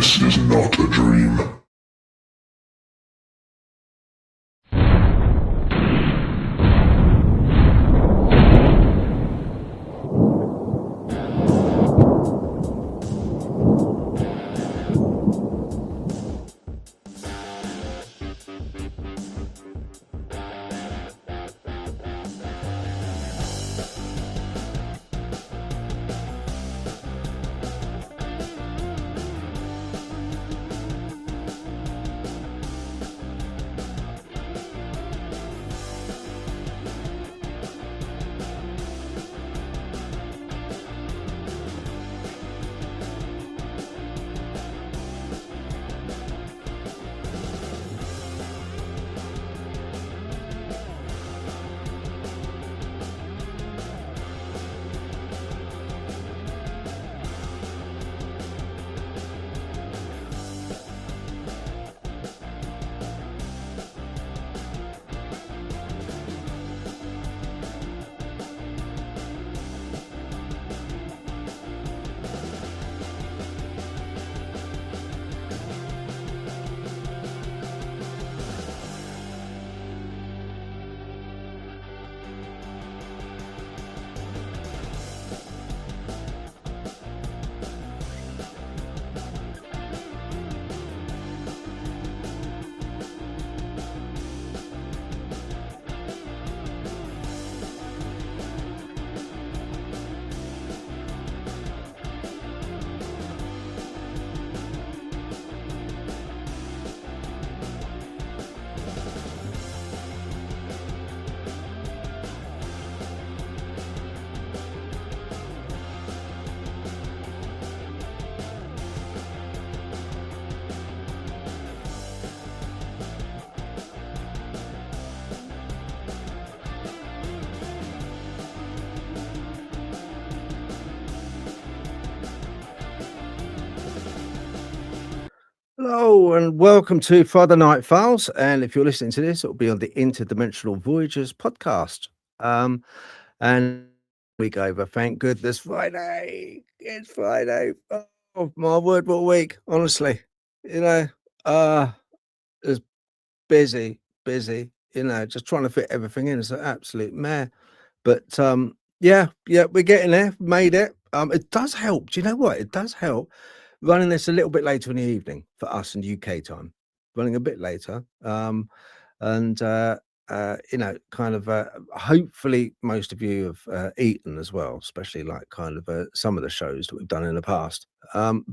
This is not a dream. Hello and welcome to Friday Night Files. And if you're listening to this, it'll be on the Interdimensional Voyagers podcast. And week over, thank goodness, Friday. It's Friday. Oh my word, what a week! Honestly, it's busy. Just trying to fit everything in. It's an absolute mare. But yeah, we're getting there. Made it. It does help. Do you know what? It does help. Running this a little bit later in the evening for us in UK time, running a bit later. Hopefully most of you have eaten as well, especially like some of the shows that we've done in the past. So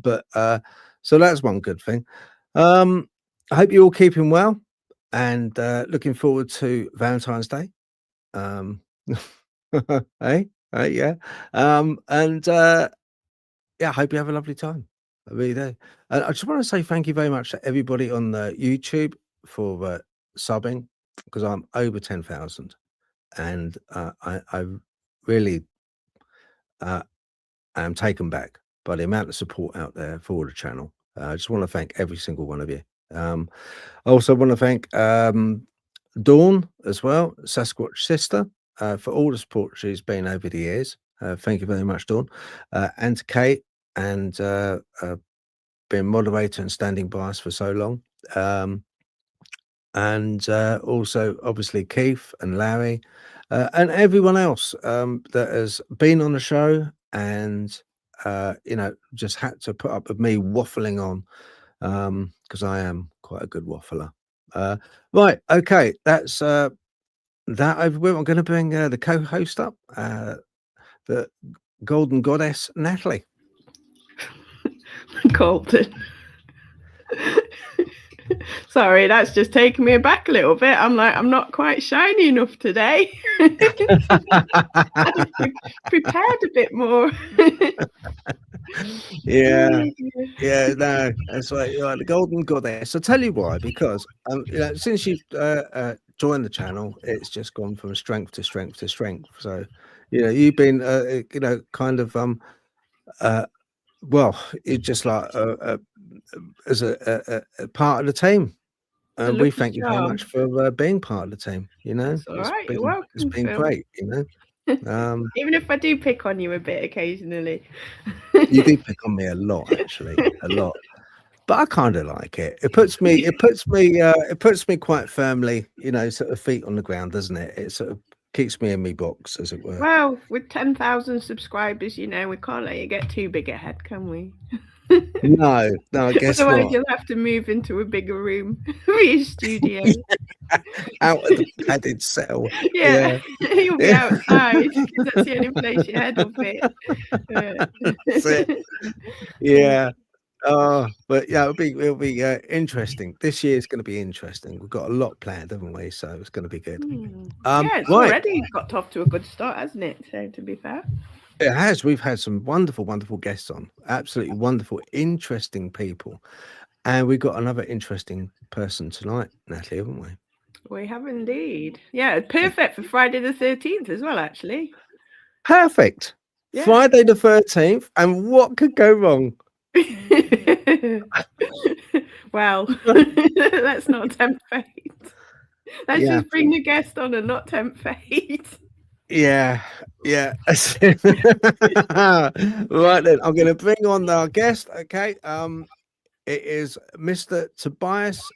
that's one good thing. I hope you're all keeping well and looking forward to Valentine's Day. Hey, yeah. I hope you have a lovely time. I really do. I just want to say thank you very much to everybody on the YouTube for subbing, because I'm over 10,000, and I really am taken back by the amount of support out there for the channel. I just want to thank every single one of you. I also want to thank Dawn as well, Sasquatch sister, for all the support she's been over the years. Thank you very much, Dawn, and to Kate, and being moderator and standing by us for so long, and also obviously Keith and Larry, and everyone else that has been on the show and just had to put up with me waffling on, because I am quite a good waffler. Right, okay, that's that over with. I'm going to bring the co-host up, the golden goddess Natalie. Golden. Sorry, that's just taking me aback a little bit. I'm not quite shiny enough today. Prepared a bit more. Yeah, no, that's right. You're the golden goddess. I'll tell you why, because since you've joined the channel, it's just gone from strength to strength to strength. So you've been well, it's just like as a part of the team, and we thank you very much for being part of the team. That's all right. You're welcome. It's been great. Even if I do pick on you a bit occasionally. You do pick on me a lot, actually, a lot. but I kind of like it. It puts me quite firmly, you know, sort of feet on the ground, doesn't it? It sort of keeps me in my box, as it were. Well, with 10,000 subscribers, you know, we can't let you get too big ahead, can we? No, guess Otherwise, what? you'll have to move into a bigger room for your studio. Out of the padded cell. Yeah, you'll be outside because that's the only place your head will fit. That's it. Yeah. Oh, but yeah, it'll be interesting. This year's going to be interesting. We've got a lot planned, haven't we? So it's going to be good. Yeah, it's already got off to a good start, hasn't it? So to be fair, it has. We've had some wonderful guests on. Absolutely wonderful, interesting people, and we've got another interesting person tonight, Natalie, haven't we? We have indeed. Yeah, perfect for Friday the 13th as well, actually. Perfect. Yeah. Friday the 13th, and what could go wrong? Well, let's not tempt fate. Let's just bring the guest on and not tempt fate. Yeah. Right then, I'm going to bring on our guest. Okay. It is Mr. Tobias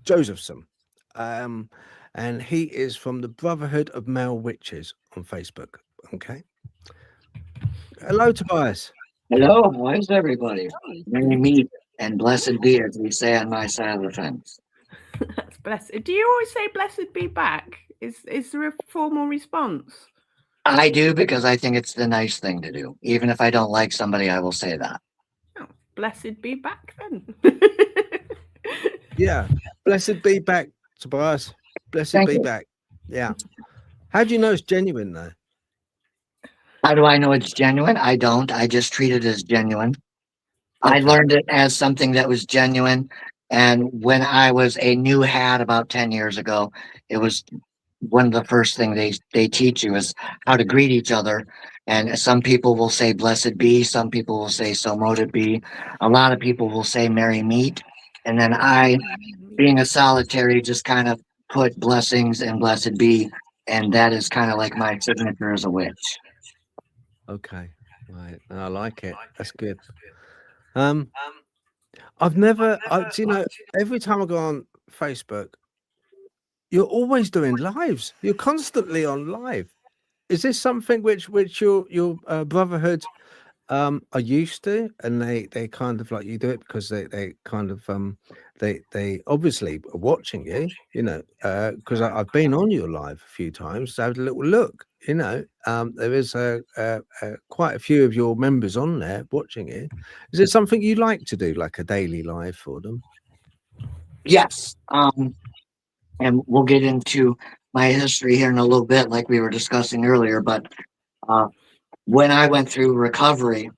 Josephson, and he is from the Brotherhood of Male Witches on Facebook. Okay. Hello, Tobias. Hello, how is everybody? Merry meet and blessed be, as we say on my side of the fence. That's blessed. Do you always say blessed be back? Is there a formal response? I do, because I think it's the nice thing to do. Even if I don't like somebody, I will say that. Oh, blessed be back then. Yeah, blessed be back, Tobias. Blessed be back. Yeah. How do you know it's genuine, though? How do I know it's genuine? I don't. I just treat it as genuine. I learned it as something that was genuine. And when I was a new hat about 10 years ago, it was one of the first things they teach you is how to greet each other. And some people will say, blessed be. Some people will say, so mote it be. A lot of people will say, merry meet. And then I, being a solitary, just kind of put blessings and blessed be. And that is kind of like my signature as a witch. Okay, right. I like it. That's good. I've never, you know, every time I go on Facebook, you're always doing lives. You're constantly on live. Is this something which your Brotherhood are used to, and they kind of like you do it because they kind of they obviously are watching you, you know, because I've been on your live a few times, so I had a little look, you know. There is quite a few of your members on there watching you. Is it something you like to do, like a daily live for them? Yes. And we'll get into my history here in a little bit, like we were discussing earlier, but when I went through recovery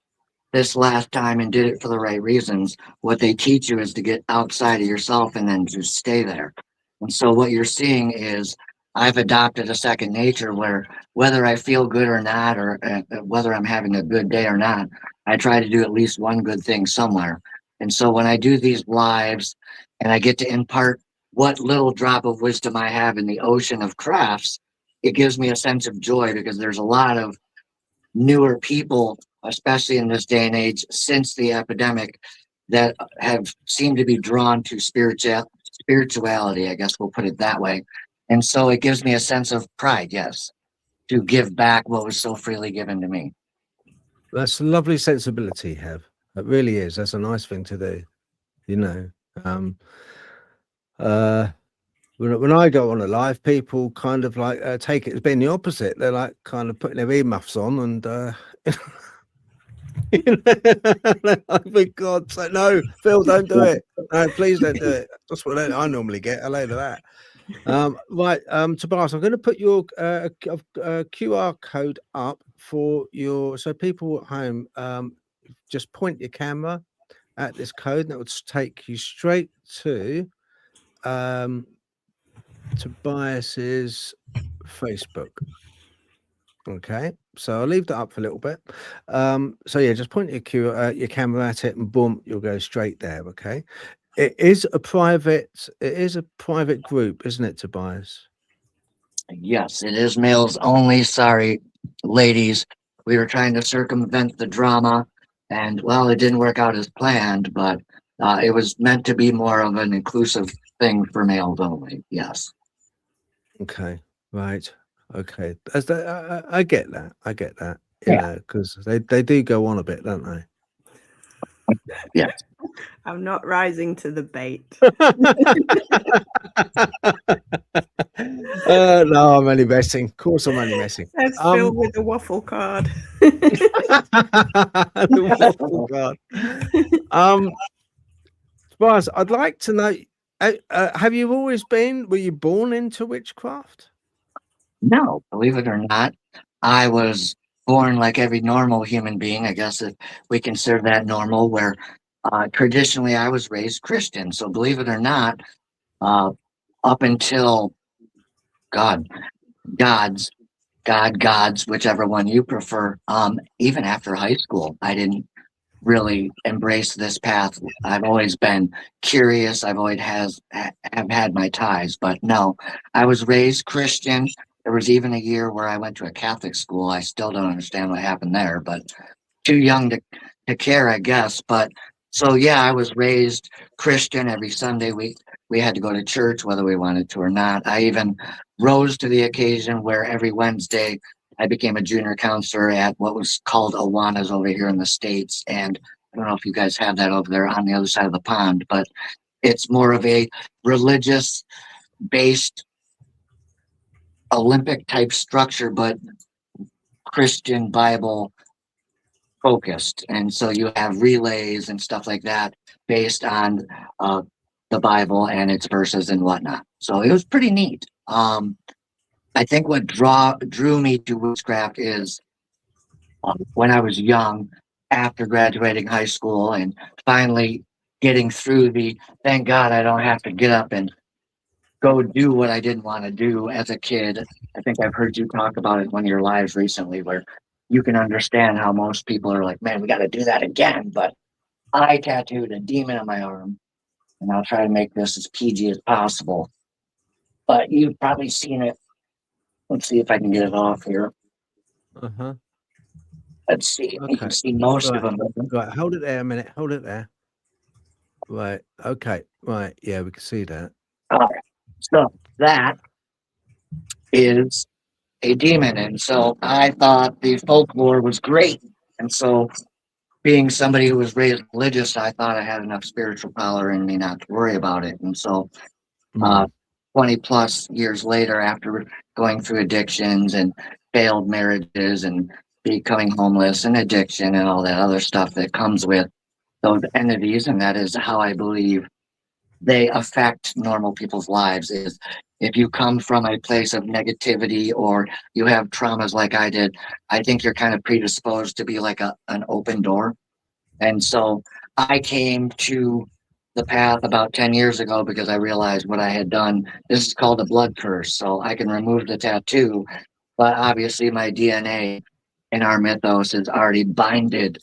this last time and did it for the right reasons, what they teach you is to get outside of yourself and then just stay there. And so what you're seeing is I've adopted a second nature where whether I feel good or not, or whether I'm having a good day or not, I try to do at least one good thing somewhere. And so when I do these lives and I get to impart what little drop of wisdom I have in the ocean of crafts, it gives me a sense of joy, because there's a lot of newer people, especially in this day and age since the epidemic, that have seemed to be drawn to spirituality, I guess we'll put it that way. And so it gives me a sense of pride, yes, to give back what was so freely given to me. That's a lovely sensibility you have. It really is. That's a nice thing to do, you know. When I go on a live, people kind of like take it as being the opposite. They're like kind of putting their earmuffs on and you know, for God's sake, no, Phil, don't do it. No, please don't do it. That's what I normally get. A load of that. Right, Tobias, I'm going to put your QR code up for your, so people at home, just point your camera at this code and that would take you straight to Tobias's Facebook. Okay, so I'll leave that up for a little bit. So yeah, just point your camera at it and boom, you'll go straight there. Okay, it is a private group, isn't it, Tobias? Yes, it is males only. Sorry, ladies, we were trying to circumvent the drama And well, it didn't work out as planned, but it was meant to be more of an inclusive thing for males only. Yes. Okay. Right. Okay. I get that. I get that. You Yeah. know, because they do go on a bit, don't they? Yes. I'm not rising to the bait. No, I'm only messing. Of course, I'm only messing. That's filled with a waffle card. The waffle card. Tobias, I'd like to know. Have you always been? Were you born into witchcraft? No, believe it or not, I was born like every normal human being. I guess if we consider that normal, where traditionally I was raised Christian. So believe it or not, up until God, gods, whichever one you prefer. Even after high school, I didn't really embrace this path. I've always been curious. I've always have had my ties, but no, I was raised Christian. There was even a year where I went to a Catholic school. I still don't understand what happened there, but too young to care, I guess. But so yeah, I was raised Christian. Every Sunday we had to go to church whether we wanted to or not. I even rose to the occasion where every Wednesday I became a junior counselor at what was called Awanas over here in the States. And I don't know if you guys have that over there on the other side of the pond, but it's more of a religious based Olympic type structure, but Christian Bible focused. And so you have relays and stuff like that based on the Bible and its verses and whatnot. So it was pretty neat. I think what drew me to witchcraft is when I was young, after graduating high school and finally getting through thank God I don't have to get up and go do what I didn't want to do as a kid. I think I've heard you talk about it in one of your lives recently where you can understand how most people are like, man, we got to do that again. But I tattooed a demon on my arm, and I'll try to make this as PG as possible. But you've probably seen it. Let's see if I can get it off here. Uh-huh. Let's see. Okay. You can see most Right. of them. Right, hold it there a minute. Hold it there. Right. Okay. Right. Yeah, we can see that. All right. So that is a demon. And so I thought the folklore was great. And so being somebody who was raised religious, I thought I had enough spiritual power in me not to worry about it. And so 20 plus years later, after going through addictions and failed marriages and becoming homeless and addiction and all that other stuff that comes with those entities, and that is how I believe they affect normal people's lives, is if you come from a place of negativity or you have traumas like I did, I think you're kind of predisposed to be like an open door. And so I came to the path about 10 years ago because I realized what I had done. This is called a blood curse. So I can remove the tattoo, but obviously my DNA in our mythos is already binded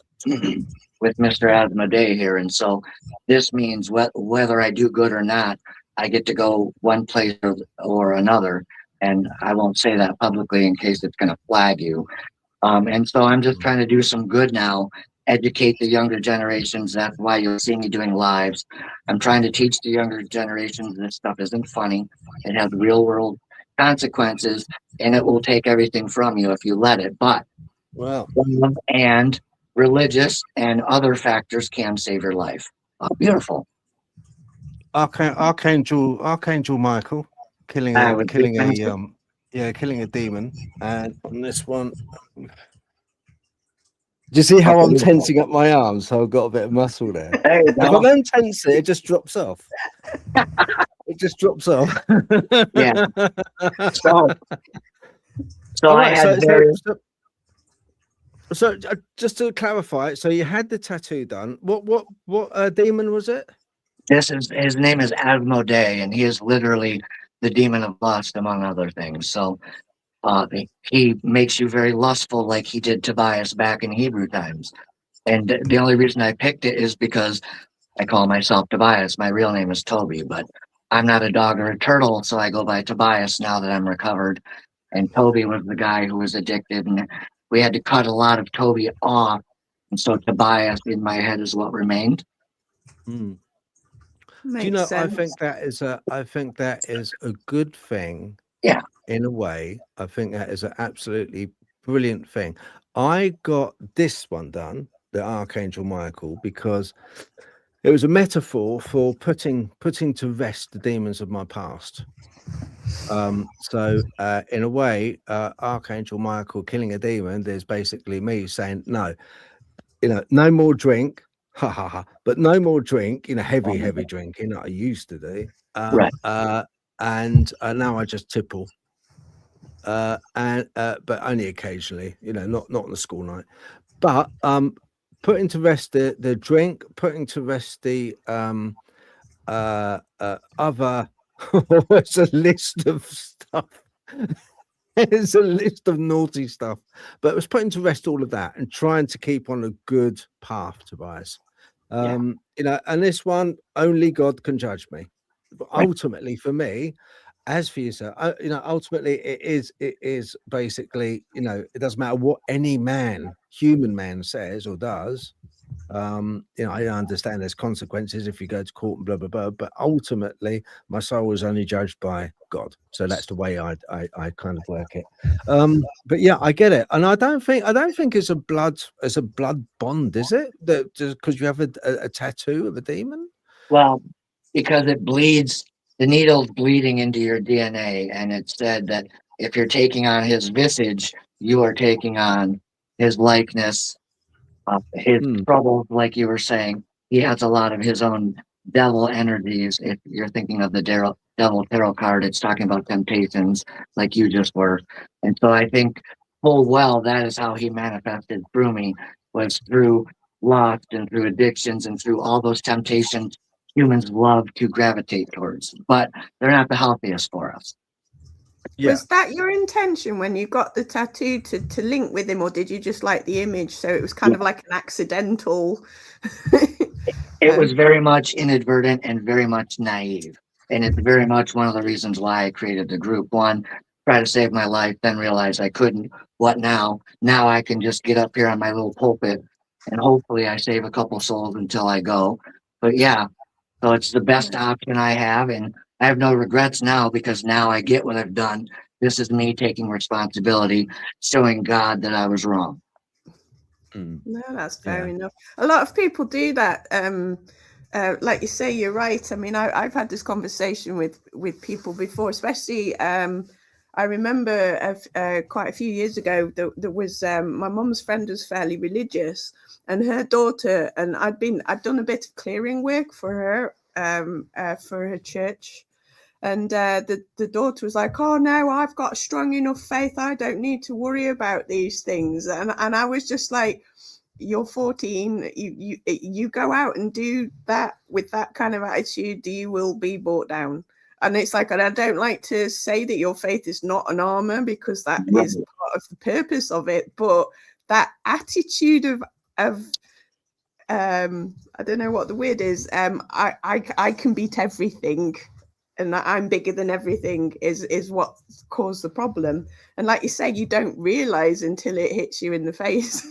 with Mr. Asmodee here. And so this means whether I do good or not, I get to go one place or another. And I won't say that publicly in case it's going to flag you. And so I'm just trying to do some good now, educate the younger generations. That's why you'll see me doing lives. I'm trying to teach the younger generations this stuff isn't funny. It has real world consequences, and it will take everything from you if you let it. But Well, and religious and other factors can save your life. Oh, beautiful. Archangel Michael killing a demon, and on this one, do you see how I'm tensing up my arms? So I've got a bit of muscle there. If I don't tense it, it just drops off. It just drops off. Yeah. So So just to clarify, so you had the tattoo done. What demon was it? His name is Asmodee, and he is literally the demon of lust, among other things. So he makes you very lustful, like he did Tobias back in Hebrew times. And the only reason I picked it is because I call myself Tobias. My real name is Toby, but I'm not a dog or a turtle, so I go by Tobias now that I'm recovered. And Toby was the guy who was addicted, and we had to cut a lot of Toby off And so Tobias in my head is what remained. Do Makes you know? sense. I think that is a good thing. Yeah. In a way, I think that is an absolutely brilliant thing. I got this one done, the Archangel Michael, because it was a metaphor for putting to rest the demons of my past. So in a way, Archangel Michael killing a demon, there's basically me saying, no, no more drink, ha ha ha, but no more drink, heavy drinking that I used to do. Right. And now I just tipple. But only occasionally, not on the school night. But putting to rest the drink, putting to rest the other. It's a list of stuff. It's a list of naughty stuff, but it was putting to rest all of that and trying to keep on a good path, Tobias. And this one, only God can judge me. But ultimately, for me, as for yourself, ultimately it is basically, it doesn't matter what any human man says or does. I understand there's consequences if you go to court and blah blah blah, but ultimately my soul is only judged by God. So that's the way I kind of work it. But yeah, I get it, and I don't think it's a blood bond, is it? That just because you have a tattoo of a demon? Well, because it bleeds, the needle's bleeding into your DNA, and it said that if you're taking on his visage, you are taking on his likeness, his troubles, like you were saying. He has a lot of his own devil energies. If you're thinking of the devil tarot card, it's talking about temptations, like you just were. And so I think full well that is how he manifested through me, was through lust and through addictions and through all those temptations humans love to gravitate towards, but they're not the healthiest for us. Yeah. Was that your intention when you got the tattoo to link with him, or did you just like the image? So it was kind of like an accidental. It was very much inadvertent and very much naive. And it's very much one of the reasons why I created the group. One, try to save my life, then realize I couldn't. What now? Now I can just get up here on my little pulpit and hopefully I save a couple souls until I go. But yeah, so it's the best option I have. And I have no regrets now because now I get what I've done. This is me taking responsibility, showing God that I was wrong. No, that's fair enough. A lot of people do that. Like you say, you're right. I mean, I've had this conversation with people before, especially I remember quite a few years ago, there was my mum's friend was fairly religious, and her daughter, and I'd done a bit of clearing work for her church. And the daughter was like, oh, no, I've got strong enough faith. I don't need to worry about these things. And I was just like, you're 14. You go out and do that with that kind of attitude, you will be brought down. And it's like, and I don't like to say that your faith is not an armor, because that is part of the purpose of it. But that attitude of I don't know what the word is. I can beat everything, and that I'm bigger than everything is what caused the problem. And like you say, you don't realize until it hits you in the face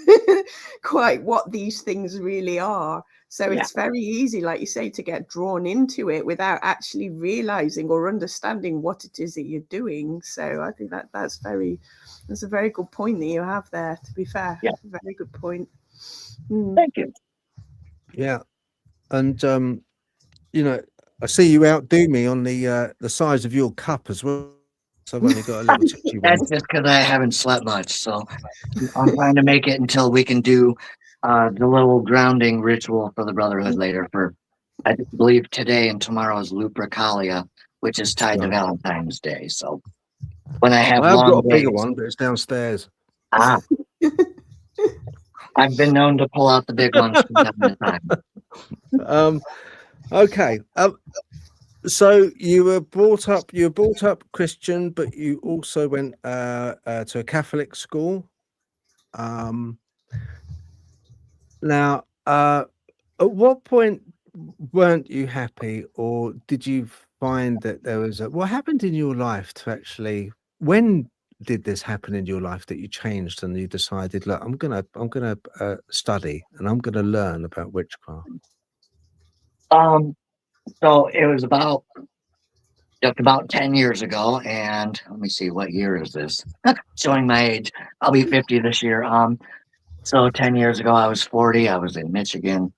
quite what these things really are. So it's very easy, like you say, to get drawn into it without actually realizing or understanding what it is that you're doing. So I think that's a very good point that you have there, to be fair. Yeah. Very good point. Thank you. Yeah. And I see you outdo me on the size of your cup as well. So I've only got a little touchy one. That's just because I haven't slept much. So I'm trying to make it until we can do the little grounding ritual for the Brotherhood later. For I believe today and tomorrow is Lupercalia, which is tied to Valentine's Day. So when I have I've long got a bigger days, one, but it's downstairs. I've been known to pull out the big ones from time to time. Okay. So you were brought up Christian, but you also went to a Catholic school. Now, at what point weren't you happy, or did you find that there was what happened in your life to actually, when did this happen in your life that you changed and you decided, look, I'm gonna study and I'm gonna learn about witchcraft? So it was just about 10 years ago, and let me see, what year is this? Showing my age. I'll be 50 this year. So 10 years ago, I was 40. I was in Michigan.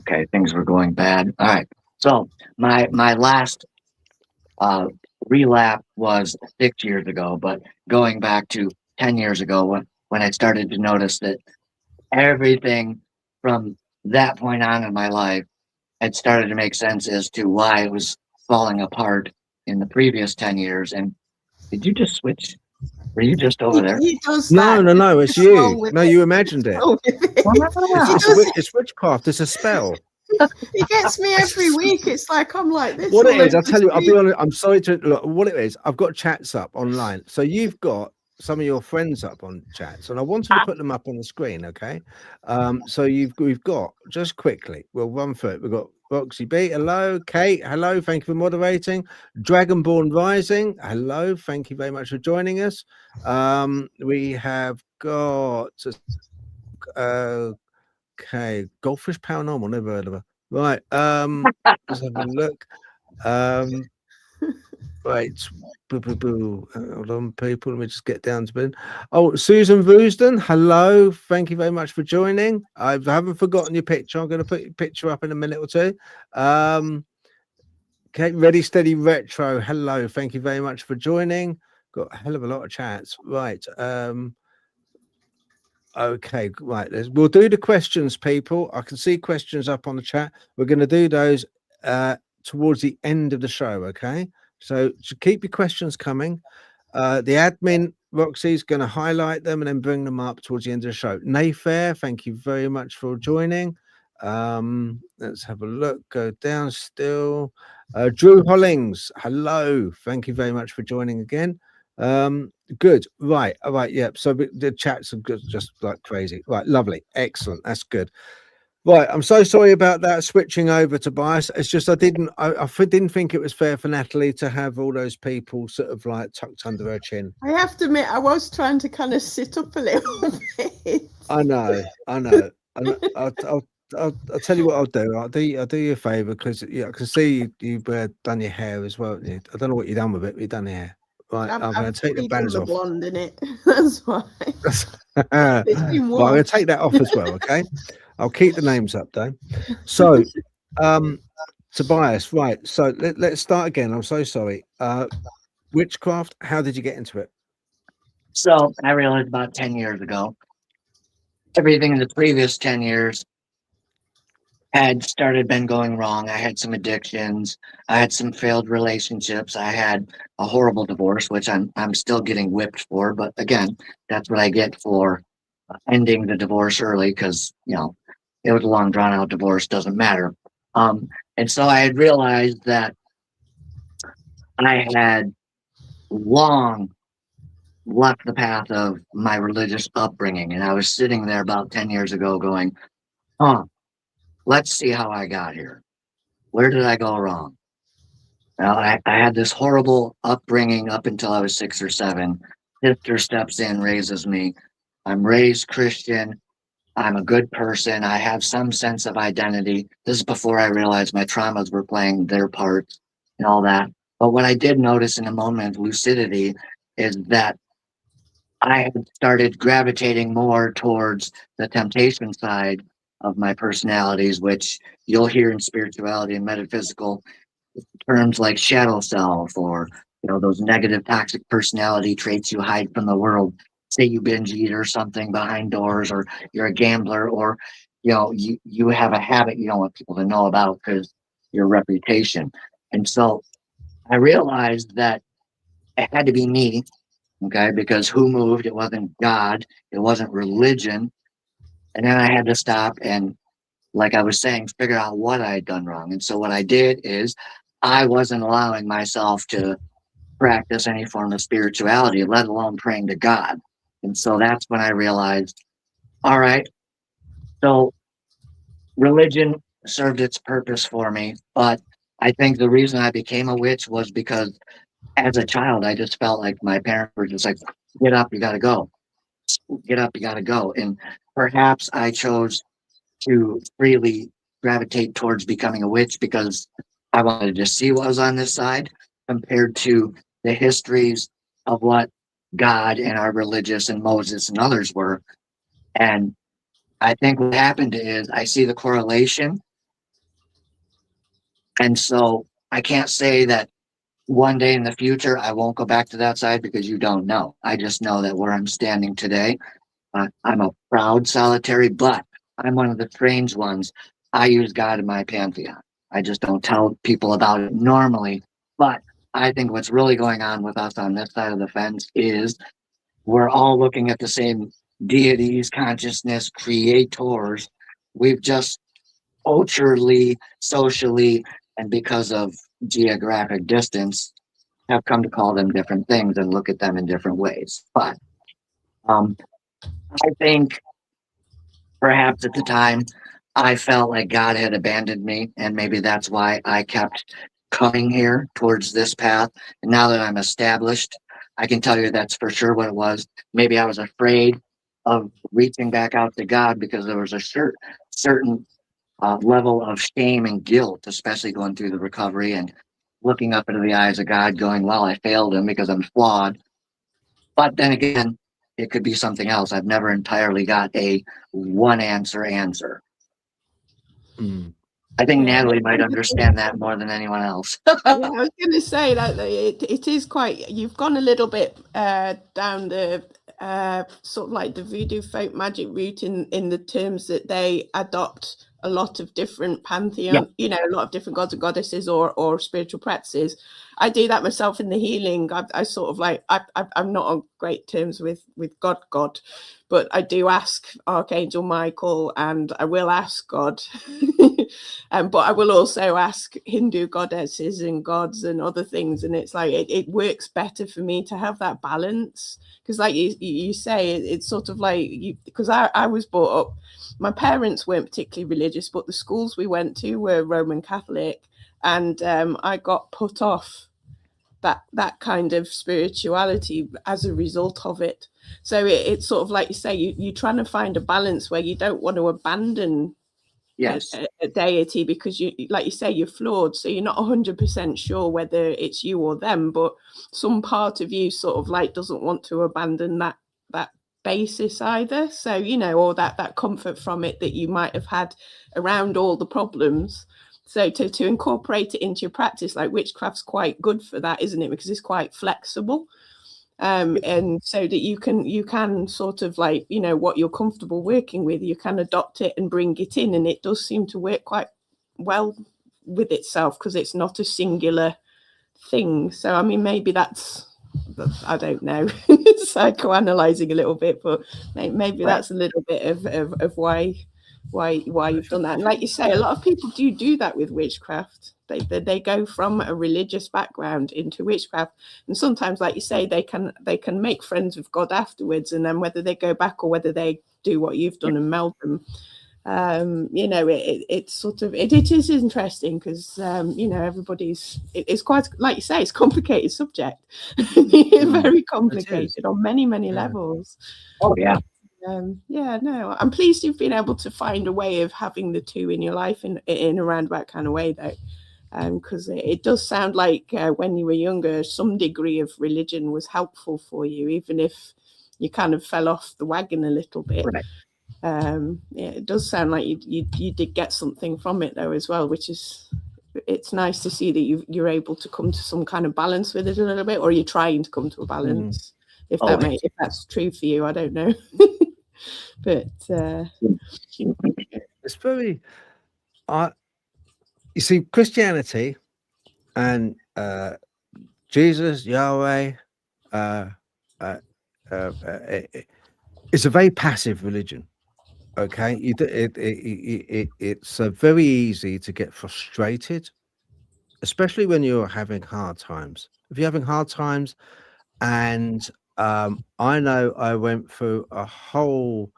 Okay, things were going bad. All right. So my last relapse was 6 years ago, but going back to 10 years ago when I started to notice that everything from that point on in my life had started to make sense as to why it was falling apart in the previous 10 years. And did you just switch? Were you just over there? He does No, that. no, it's you. No, you imagined it. It's witchcraft. It's a spell. He gets me every week. It's like I'm like this. What it all is, over I'll tell the you, I'll be street. honest, I'm sorry to look, what it is, I've got chats up online. So you've got some of your friends up on chats, and I wanted to put them up on the screen, okay? So we've got, just quickly, we'll run through it. We've got Roxy B, hello. Kate, hello, thank you for moderating. Dragonborn Rising, hello, thank you very much for joining us. We have got okay, Goldfish Paranormal, never heard of her. Right, let's have a look. Right, hold on, people. Let me just get down to bin. Oh, Susan Voosden, hello. Thank you very much for joining. I haven't forgotten your picture. I'm going to put your picture up in a minute or two. Okay, Ready Steady Retro, hello. Thank you very much for joining. Got a hell of a lot of chats. Right. Okay, right. We'll do the questions, people. I can see questions up on the chat. We're going to do those towards the end of the show. Okay, so keep your questions coming. The admin Roxy is going to highlight them and then bring them up towards the end of the show. Nayfair, thank you very much for joining. Let's have a look. Go down still. Drew Hollings, hello. Thank you very much for joining again. Good. Right. All right. Yep. So the chats are just like crazy. Right. Lovely. Excellent. That's good. Right. I'm so sorry about that. Switching over to bias. It's just I didn't think it was fair for Natalie to have all those people sort of like tucked under her chin. I have to admit, I was trying to kind of sit up a little bit. I know. I'll tell you what I'll do. I'll do you a favour because I can see you've done your hair as well. I don't know what you've done with it, but you've done your hair. Right, I'm going to take the banners off. Blonde in it. That's why. I'm going to take that off as well. Okay, I'll keep the names up though. So, Tobias, right? So let's start again. I'm so sorry. Witchcraft. How did you get into it? So I realized about 10 years ago, everything in the previous 10 years had been going wrong. I had some addictions. I had some failed relationships. I had a horrible divorce, which I'm still getting whipped for. But again, that's what I get for ending the divorce early because, it was a long drawn out divorce. Doesn't matter. And so I had realized that I had long left the path of my religious upbringing. And I was sitting there about 10 years ago going, let's see how I got here. Where did I go wrong? Well, I had this horrible upbringing up until I was 6 or 7. Sister steps in, raises me. I'm raised Christian. I'm a good person. I have some sense of identity. This is before I realized my traumas were playing their parts and all that. But what I did notice in a moment of lucidity is that I had started gravitating more towards the temptation side of my personalities, which you'll hear in spirituality and metaphysical terms like shadow self, or those negative toxic personality traits you hide from the world. Say you binge eat or something behind doors, or you're a gambler, or you have a habit you don't want people to know about because your reputation. And so I realized that it had to be me, okay, because who moved? It wasn't God, it wasn't religion. And then I had to stop and, like I was saying, figure out what I had done wrong. And so what I did is I wasn't allowing myself to practice any form of spirituality, let alone praying to God. And so that's when I realized, all right, so religion served its purpose for me. But I think the reason I became a witch was because as a child, I just felt like my parents were just like, get up, you got to go. Get up, you got to go. And perhaps I chose to freely gravitate towards becoming a witch because I wanted to see what was on this side compared to the histories of what God and our religious and Moses and others were. And I think what happened is I see the correlation. And so I can't say that one day in the future I won't go back to that side because you don't know. I just know that where I'm standing today, I'm a proud solitary, but I'm one of the strange ones. I use God in my pantheon. I just don't tell people about it normally. But I think what's really going on with us on this side of the fence is we're all looking at the same deities, consciousness, creators. We've just culturally, socially, and because of geographic distance, have come to call them different things and look at them in different ways. But I think perhaps at the time I felt like God had abandoned me, and maybe that's why I kept coming here towards this path. And now that I'm established, I can tell you that's for sure what it was. Maybe I was afraid of reaching back out to God because there was a certain level of shame and guilt, especially going through the recovery and looking up into the eyes of God going, well, I failed him because I'm flawed. But then again, it could be something else. I've never entirely got a one answer. I think Natalie might understand that more than anyone else. Yeah, I was going to say that it is quite, you've gone a little bit down the sort of like the voodoo folk magic route in the terms that they adopt a lot of different pantheon, you know, a lot of different gods and goddesses or spiritual practices. I do that myself in the healing. I sort of like, I'm not on great terms with God, but I do ask Archangel Michael and I will ask God. But I will also ask Hindu goddesses and gods and other things. And it's like, it works better for me to have that balance. Because like you say, it's sort of like, because I was brought up, my parents weren't particularly religious, but the schools we went to were Roman Catholic. And I got put off that kind of spirituality as a result of it. So it's sort of like you say, you're trying to find a balance where you don't want to abandon a deity because you, like you say, you're flawed. So you're not 100% sure whether it's you or them, but some part of you sort of like doesn't want to abandon that basis either. So, you know, or that comfort from it that you might have had around all the problems. So to incorporate it into your practice, like witchcraft's quite good for that, isn't it? Because it's quite flexible. And so that you can sort of like, you know, what you're comfortable working with, you can adopt it and bring it in. And it does seem to work quite well with itself because it's not a singular thing. So, I mean, maybe that's I don't know, psychoanalyzing a little bit, but maybe that's a little bit of why you've done that. And like you say, a lot of people do that with witchcraft. They go from a religious background into witchcraft, and sometimes, like you say, they can make friends with God afterwards, and then whether they go back or whether they do what you've done and meld them, you know, it's sort of it is interesting because you know, it's quite, like you say, it's a complicated subject. Very complicated on many levels. Oh yeah. Yeah, no, I'm pleased you've been able to find a way of having the two in your life in a roundabout kind of way, though, because it does sound like when you were younger, some degree of religion was helpful for you, even if you kind of fell off the wagon a little bit. Right. Yeah, it does sound like you did get something from it though as well, which is, it's nice to see that you're able to come to some kind of balance with it a little bit, or you're trying to come to a balance. If that's true for you, I don't know. But it's very you see, Christianity and Jesus, Yahweh, it's a very passive religion. Okay, it's very easy to get frustrated, especially when you're having hard times. If you're having hard times, and I know I went through a whole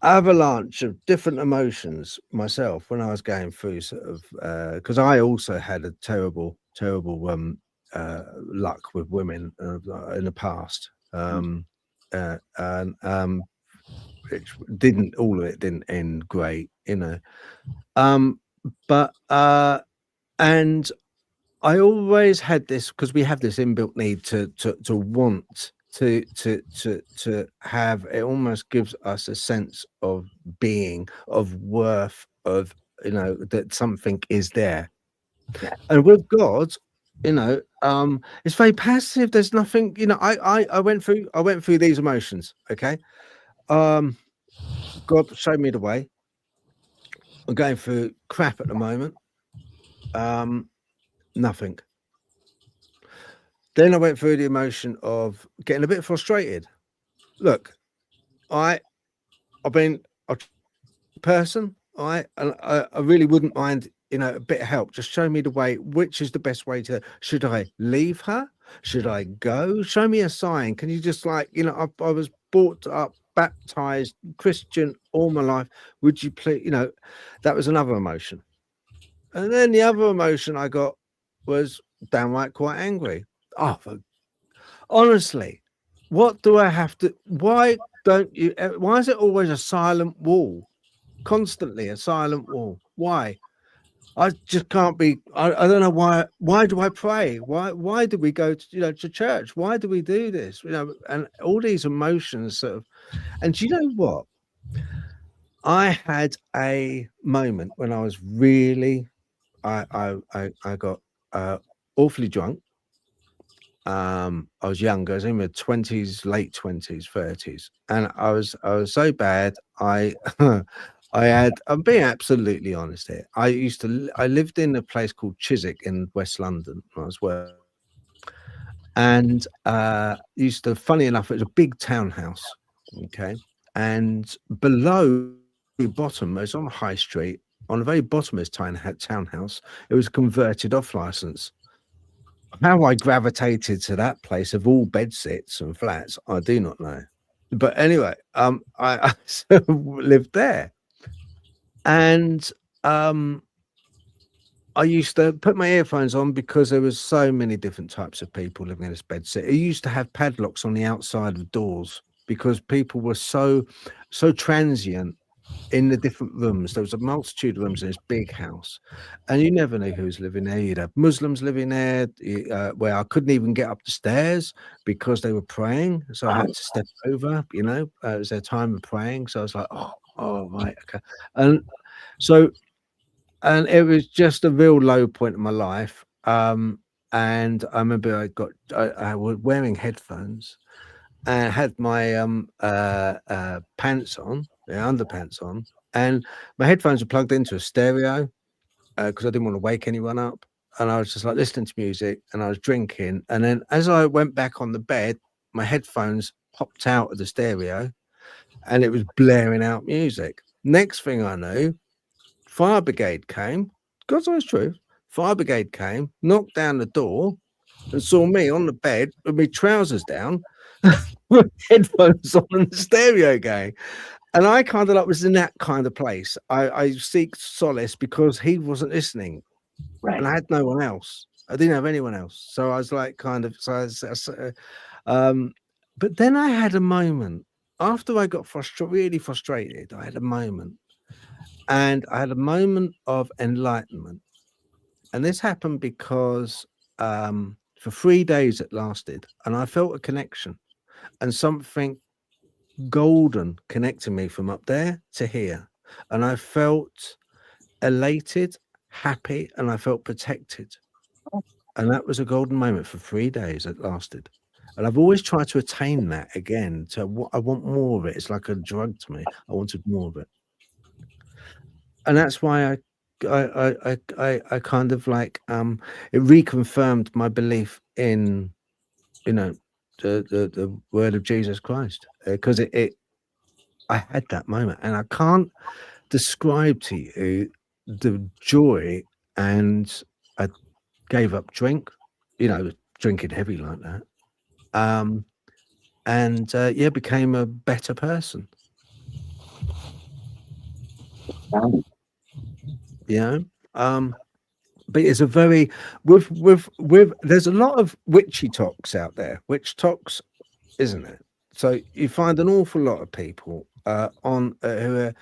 avalanche of different emotions myself when I was going through sort of because I also had a terrible luck with women in the past, and which didn't, all of it didn't end great, you know. But and I always had this, because we have this inbuilt need to want to have, it almost gives us a sense of being, of worth, of, you know, that something is there. And with God, you know, it's very passive. There's nothing, you know. I went through these emotions. Okay, God showed me the way. I'm going through crap at the moment. Nothing. Then I went through the emotion of getting a bit frustrated. Look, I've been a person. I really wouldn't mind, you know, a bit of help. Just show me the way. Which is the best way to? Should I leave her? Should I go? Show me a sign. Can you just, like, you know, I was brought up, baptized Christian all my life. Would you please? You know, that was another emotion. And then the other emotion I got was downright quite angry. Oh, honestly, what do I have to? Why don't you? Why is it always a silent wall? Constantly a silent wall. Why? I just can't be. I don't know why. Why do I pray? Why do we go to, you know, to church? Why do we do this? You know, and all these emotions sort of. And do you know what? I had a moment when I was really, I got awfully drunk. I was younger. I was in my 20s, late 20s, 30s, and I was so bad. I'm being absolutely honest here. I lived in a place called Chiswick in West London when I was working, and funny enough, it was a big townhouse. Okay, and below the bottom, it was on High Street. On the very bottom of this townhouse, it was a converted off license. How I gravitated to that place of all bedsits and flats, I do not know. But anyway, I lived there, and I used to put my earphones on because there was so many different types of people living in this bedsit. It used to have padlocks on the outside of doors because people were so transient in the different rooms. There was a multitude of rooms in this big house, and you never knew who was living there. You'd have Muslims living there, where I couldn't even get up the stairs because they were praying, so I had to step over. You know, it was their time of praying, so I was like, oh right, okay. And so, and it was just a real low point in my life. And I remember I was wearing headphones and had my pants on, the underpants on, and my headphones were plugged into a stereo because I didn't want to wake anyone up. And I was just like listening to music, and I was drinking. And then as I went back on the bed, my headphones popped out of the stereo, and it was blaring out music. Next thing I knew, fire brigade came. God's honest truth. Fire brigade came, knocked down the door, and saw me on the bed with my trousers down, with headphones on and the stereo going. And I kind of like was in that kind of place. I seek solace because he wasn't listening, Right. and I had no one else. I didn't have anyone else, so I was like kind of. But then I had a moment after I got really frustrated. I had a moment, and I had a moment of enlightenment, and this happened because for 3 days it lasted, and I felt a connection and something golden connecting me from up there to here, and I felt elated, happy, and I felt protected. And that was a golden moment for 3 days it lasted, and I've always tried to attain that again. So I want more of it. It's like a drug to me. I wanted more of it, and that's why I kind of like it reconfirmed my belief in, you know, the word of Jesus Christ, because I had that moment, and I can't describe to you the joy. And I gave up drink, you know, drinking heavy like that, and yeah, became a better person. You know, but it's a very with there's a lot of witchy talks out there, witch talks, isn't it? So you find an awful lot of people who are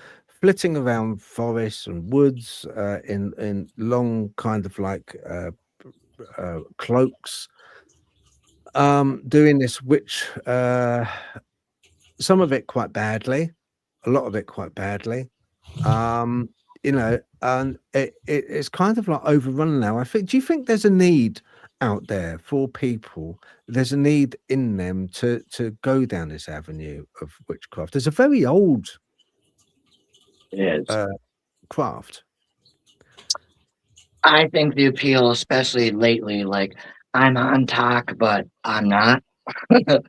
flitting around forests and woods in long kind of like cloaks, doing this witch, some of it quite badly, a lot of it quite badly. You know, and it's kind of like overrun now. Do you think there's a need out there for people? There's a need in them to go down this avenue of witchcraft. It's a very old craft. I think the appeal, especially lately, like I'm on talk, but I'm not, because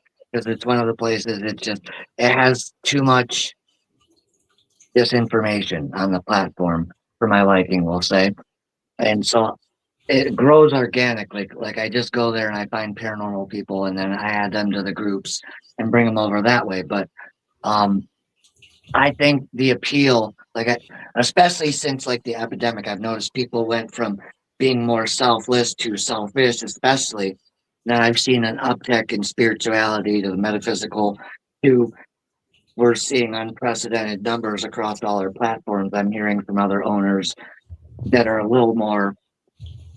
it's one of the places it has too much disinformation on the platform for my liking, we'll say. And so it grows organically. Like I just go there and I find paranormal people and then I add them to the groups and bring them over that way. But I think the appeal, especially since like the epidemic, I've noticed people went from being more selfless to selfish, especially. Then I've seen an uptick in spirituality to the metaphysical to we're seeing unprecedented numbers across all our platforms. I'm hearing from other owners that are a little more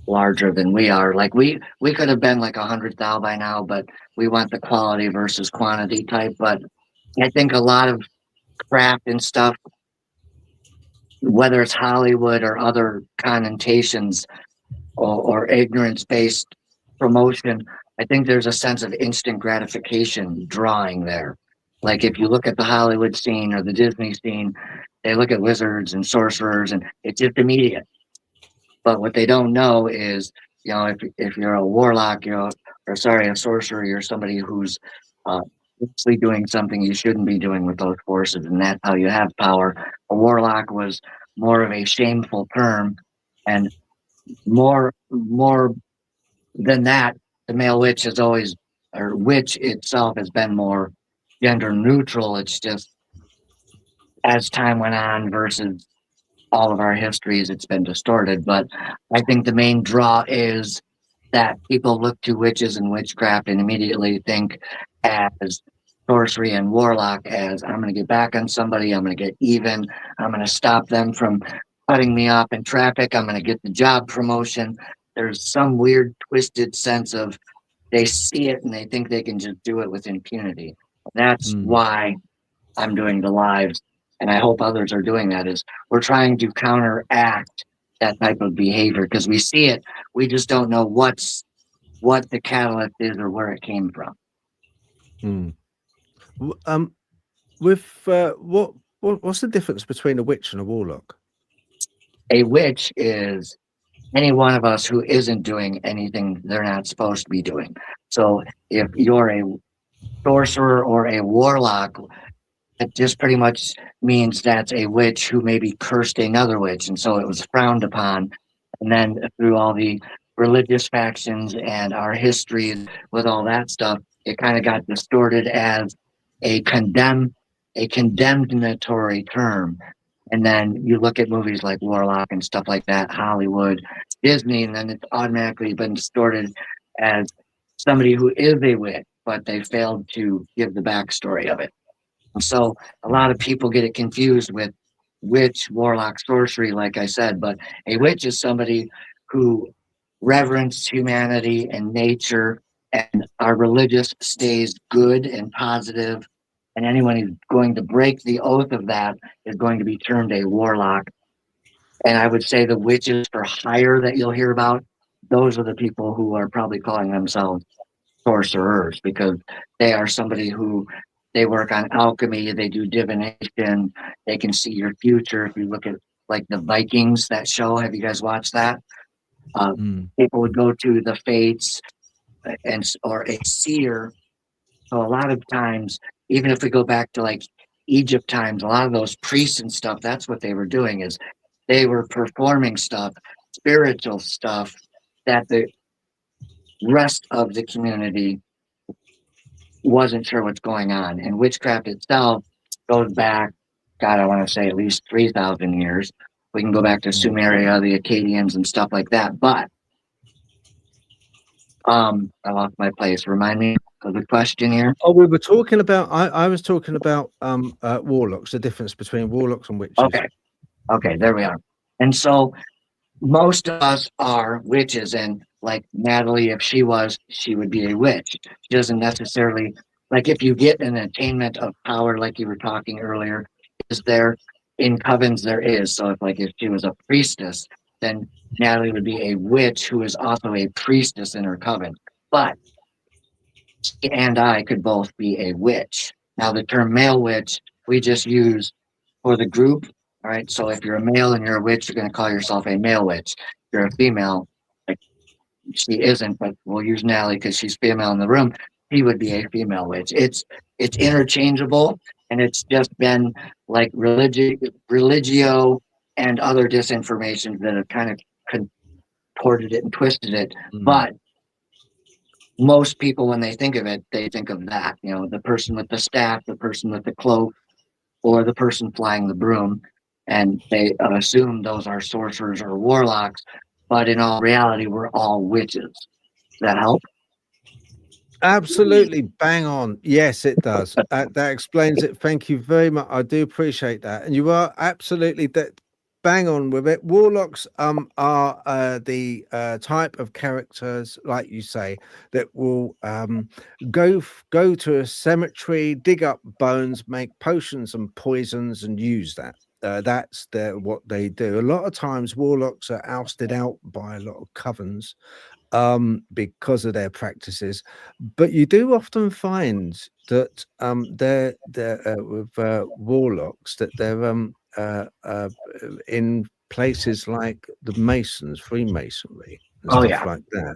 larger than we are. Like we could have been like 100,000 by now, but we want the quality versus quantity type. But I think a lot of craft and stuff, whether it's Hollywood or other connotations or ignorance-based promotion, I think there's a sense of instant gratification drawing there. Like if you look at the Hollywood scene or the Disney scene, they look at wizards and sorcerers and it's just immediate. But what they don't know is, you know, if you're a warlock, a sorcerer, you're somebody who's actually doing something you shouldn't be doing with those forces, and that's how you have power. A warlock was more of a shameful term, and more than that, the male witch has always, or witch itself has been more gender neutral. It's just as time went on versus all of our histories, it's been distorted. But I think the main draw is that people look to witches and witchcraft and immediately think as sorcery and warlock as I'm going to get back on somebody, I'm going to get even, I'm going to stop them from cutting me off in traffic, I'm going to get the job promotion. There's some weird twisted sense of they see it and they think they can just do it with impunity. That's why I'm doing the lives, and I hope others are doing that, is we're trying to counteract that type of behavior because we see it, we just don't know what the catalyst is or where it came from. What's the difference between a witch and a warlock? A witch is any one of us who isn't doing anything they're not supposed to be doing. So if you're a sorcerer or a warlock, it just pretty much means that's a witch who maybe cursed another witch, and so it was frowned upon. And then through all the religious factions and our history with all that stuff, it kind of got distorted as a condemnatory term. And then you look at movies like Warlock and stuff like that, Hollywood, Disney, and then it's automatically been distorted as somebody who is a witch, but they failed to give the backstory of it. So a lot of people get it confused with witch, warlock, sorcery, like I said, but a witch is somebody who reverences humanity and nature, and our religious stays good and positive, and anyone who's going to break the oath of that is going to be termed a warlock. And I would say the witches for hire that you'll hear about, those are the people who are probably calling themselves sorcerers, because they are somebody who they work on alchemy, they do divination, they can see your future. If you look at like the Vikings, that show, have you guys watched that? People would go to the fates or a seer. So a lot of times, even if we go back to like Egypt times, a lot of those priests and stuff, that's what they were doing, is they were performing stuff, spiritual stuff, that the rest of the community wasn't sure what's going on. And witchcraft itself goes back, God, I want to say at least 3,000 years. We can go back to Sumeria, the Akkadians and stuff like that. But I lost my place. Remind me. of the question here? Oh, we were talking about. I was talking about warlocks. The difference between warlocks and witches. Okay, there we are. And so most of us are witches, and like Natalie, if she would be a witch. She doesn't necessarily, like, if you get an attainment of power, like you were talking earlier, is there in covens? There is. So if she was a priestess, then Natalie would be a witch who is also a priestess in her coven. But she and I could both be a witch. Now, the term male witch we just use for the group. All right. So if you're a male and you're a witch, you're going to call yourself a male witch. If you're a female, like she isn't, but we'll use Natalie because she's female in the room. She would be a female witch. It's interchangeable, and it's just been like religio and other disinformation that have kind of contorted it and twisted it. But most people, when they think of it, they think of that, you know, the person with the staff, the person with the cloak, or the person flying the broom, and they assume those are sorcerers or warlocks, but in all reality, we're all witches. Does that help? Absolutely, bang on. Yes, it does. That explains it. Thank you very much. I do appreciate that, and you are absolutely bang on with it. Warlocks are the type of characters, like you say, that will go to a cemetery, dig up bones, make potions and poisons, and use that. That's what they do. A lot of times warlocks are ousted out by a lot of covens because of their practices, but you do often find that they're with warlocks, that they're in places like the Masons, Freemasonry, and stuff like that.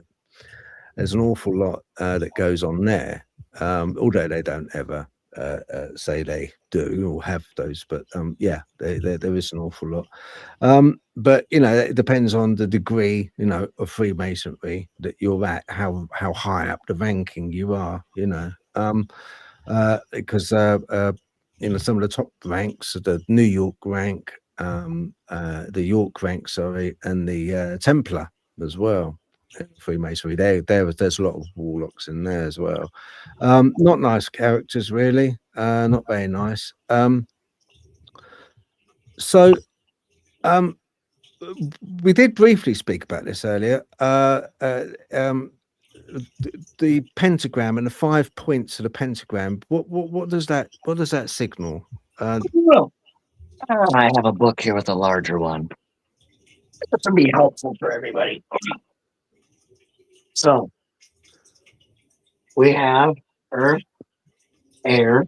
There's an awful lot that goes on there, although they don't ever say they do or have those, but yeah, there is an awful lot. But you know, it depends on the degree, you know, of Freemasonry that you're at, how high up the ranking you are, you know, because you know, some of the top ranks, the New York rank, the York rank, sorry, and the Templar as well. Freemasonry, there's a lot of warlocks in there as well. Not nice characters, really. Not very nice. So we did briefly speak about this earlier. The pentagram and the 5 points of the pentagram. What does that signal? I have a book here with a larger one. This will be helpful for everybody. So we have earth, air,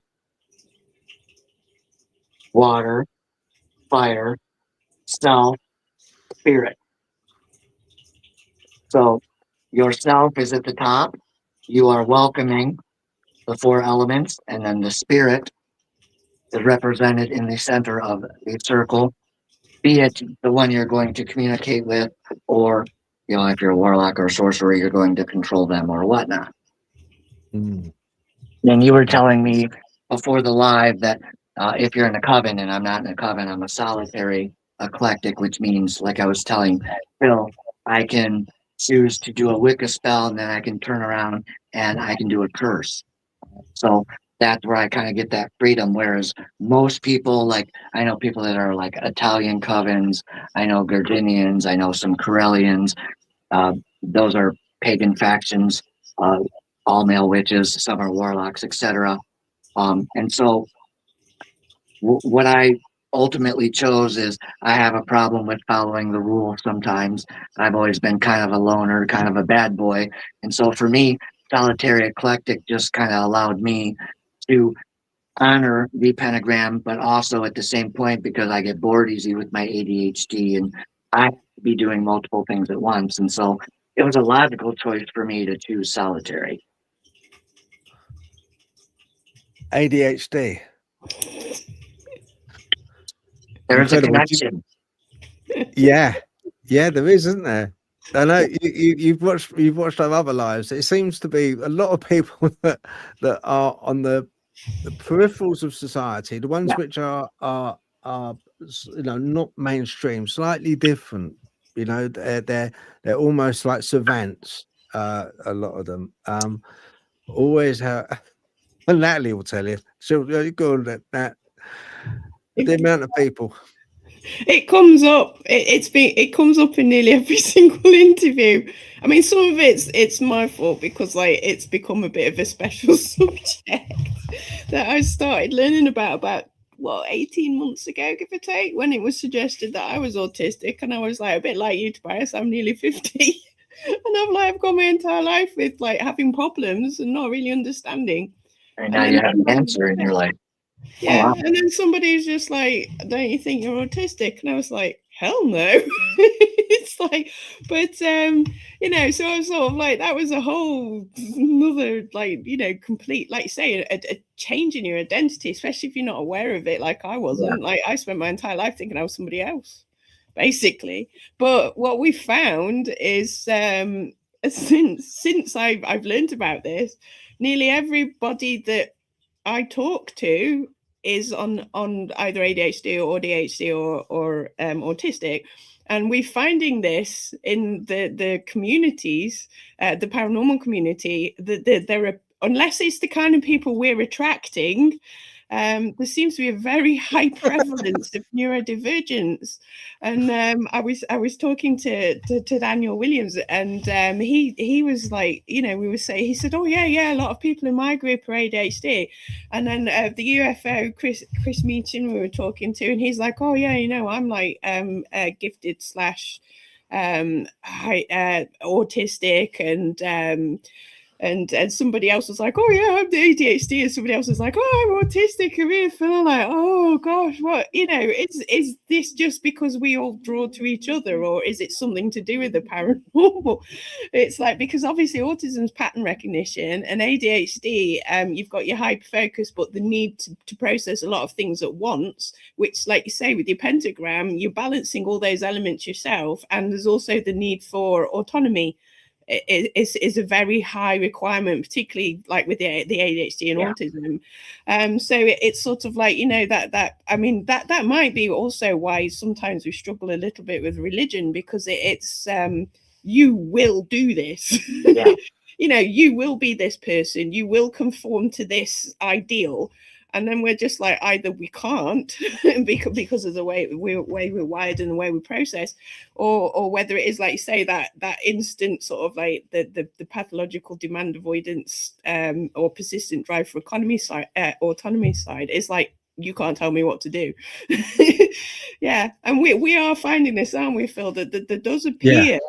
water, fire, self, spirit. So yourself is at the top. You are welcoming the 4 elements, and then the spirit is represented in the center of the circle, be it the one you're going to communicate with, or, you know, if you're a warlock or a sorcerer, you're going to control them or whatnot. And you were telling me before the live that if you're in a coven, and I'm not in a coven, I'm a solitary eclectic, which means, like I was telling Phil, I can choose to do a Wicca spell, and then I can turn around and I can do a curse. So that's where I kind of get that freedom. Whereas most people, like, I know people that are like Italian covens, I know Gardinians, I know some Corellians. Those are pagan factions, all male witches, some are warlocks, etc. And so what I ultimately chose is I have a problem with following the rules sometimes. I've always been kind of a loner, kind of a bad boy. And so for me, solitary eclectic just kind of allowed me to honor the pentagram, but also at the same point, because I get bored easy with my ADHD and I have to be doing multiple things at once. And so it was a logical choice for me to choose solitary. ADHD. There's a connection. Yeah, there is, isn't there? I know you've watched our other lives. It seems to be a lot of people that are on the peripherals of society, the ones which are you know, not mainstream, slightly different. You know, they're almost like savants. A lot of them. always have, and Natalie will tell you, so you go that the amount of people. It comes up. It comes up in nearly every single interview. I mean, some of it's my fault because like it's become a bit of a special subject that I started learning about 18 months ago, give or take, when it was suggested that I was autistic, and I was like a bit like you, Tobias. I'm nearly 50, and I've gone my entire life with like having problems and not really understanding. And now you have an answer, and you're like, yeah. wow. And then somebody's just like, don't you think you're autistic? And I was like, hell no. It's like, but you know, so I was sort of like, that was a whole another, like, you know, complete, like you say, a change in your identity, especially if you're not aware of it. Like I wasn't. Like I spent my entire life thinking I was somebody else, basically. But what we found is since I've learned about this, nearly everybody that I talk to is on either ADHD or ADHD or autistic, and we're finding this in the communities, the paranormal community, that there are, unless it's the kind of people we're attracting, there seems to be a very high prevalence of neurodivergence. And I was talking to Daniel Williams, and he was like, you know, we were saying, he said, oh yeah, a lot of people in my group are ADHD. And then the UFO Chris Meachin we were talking to, and he's like, oh yeah, you know, I'm like gifted / autistic, and somebody else was like, oh yeah, I'm the ADHD, and somebody else was like, oh, I'm autistic, and we feel like, oh gosh, what, you know, is this just because we all draw to each other, or is it something to do with the paranormal? It's like, because obviously autism's pattern recognition, and ADHD, you've got your hyper focus, but the need to process a lot of things at once, which, like you say, with your pentagram, you're balancing all those elements yourself, and there's also the need for autonomy. Is a very high requirement, particularly like with the ADHD and autism. So it's sort of like, you know, that I mean, that might be also why sometimes we struggle a little bit with religion, because it's you will do this. You know, you will be this person, you will conform to this ideal. And then we're just like, either we can't because of the way we're wired and the way we process, or whether it is, like you say, that instant sort of like the pathological demand avoidance or persistent drive for autonomy side is like, you can't tell me what to do. Yeah, and we are finding this, aren't we, Phil? That there does appear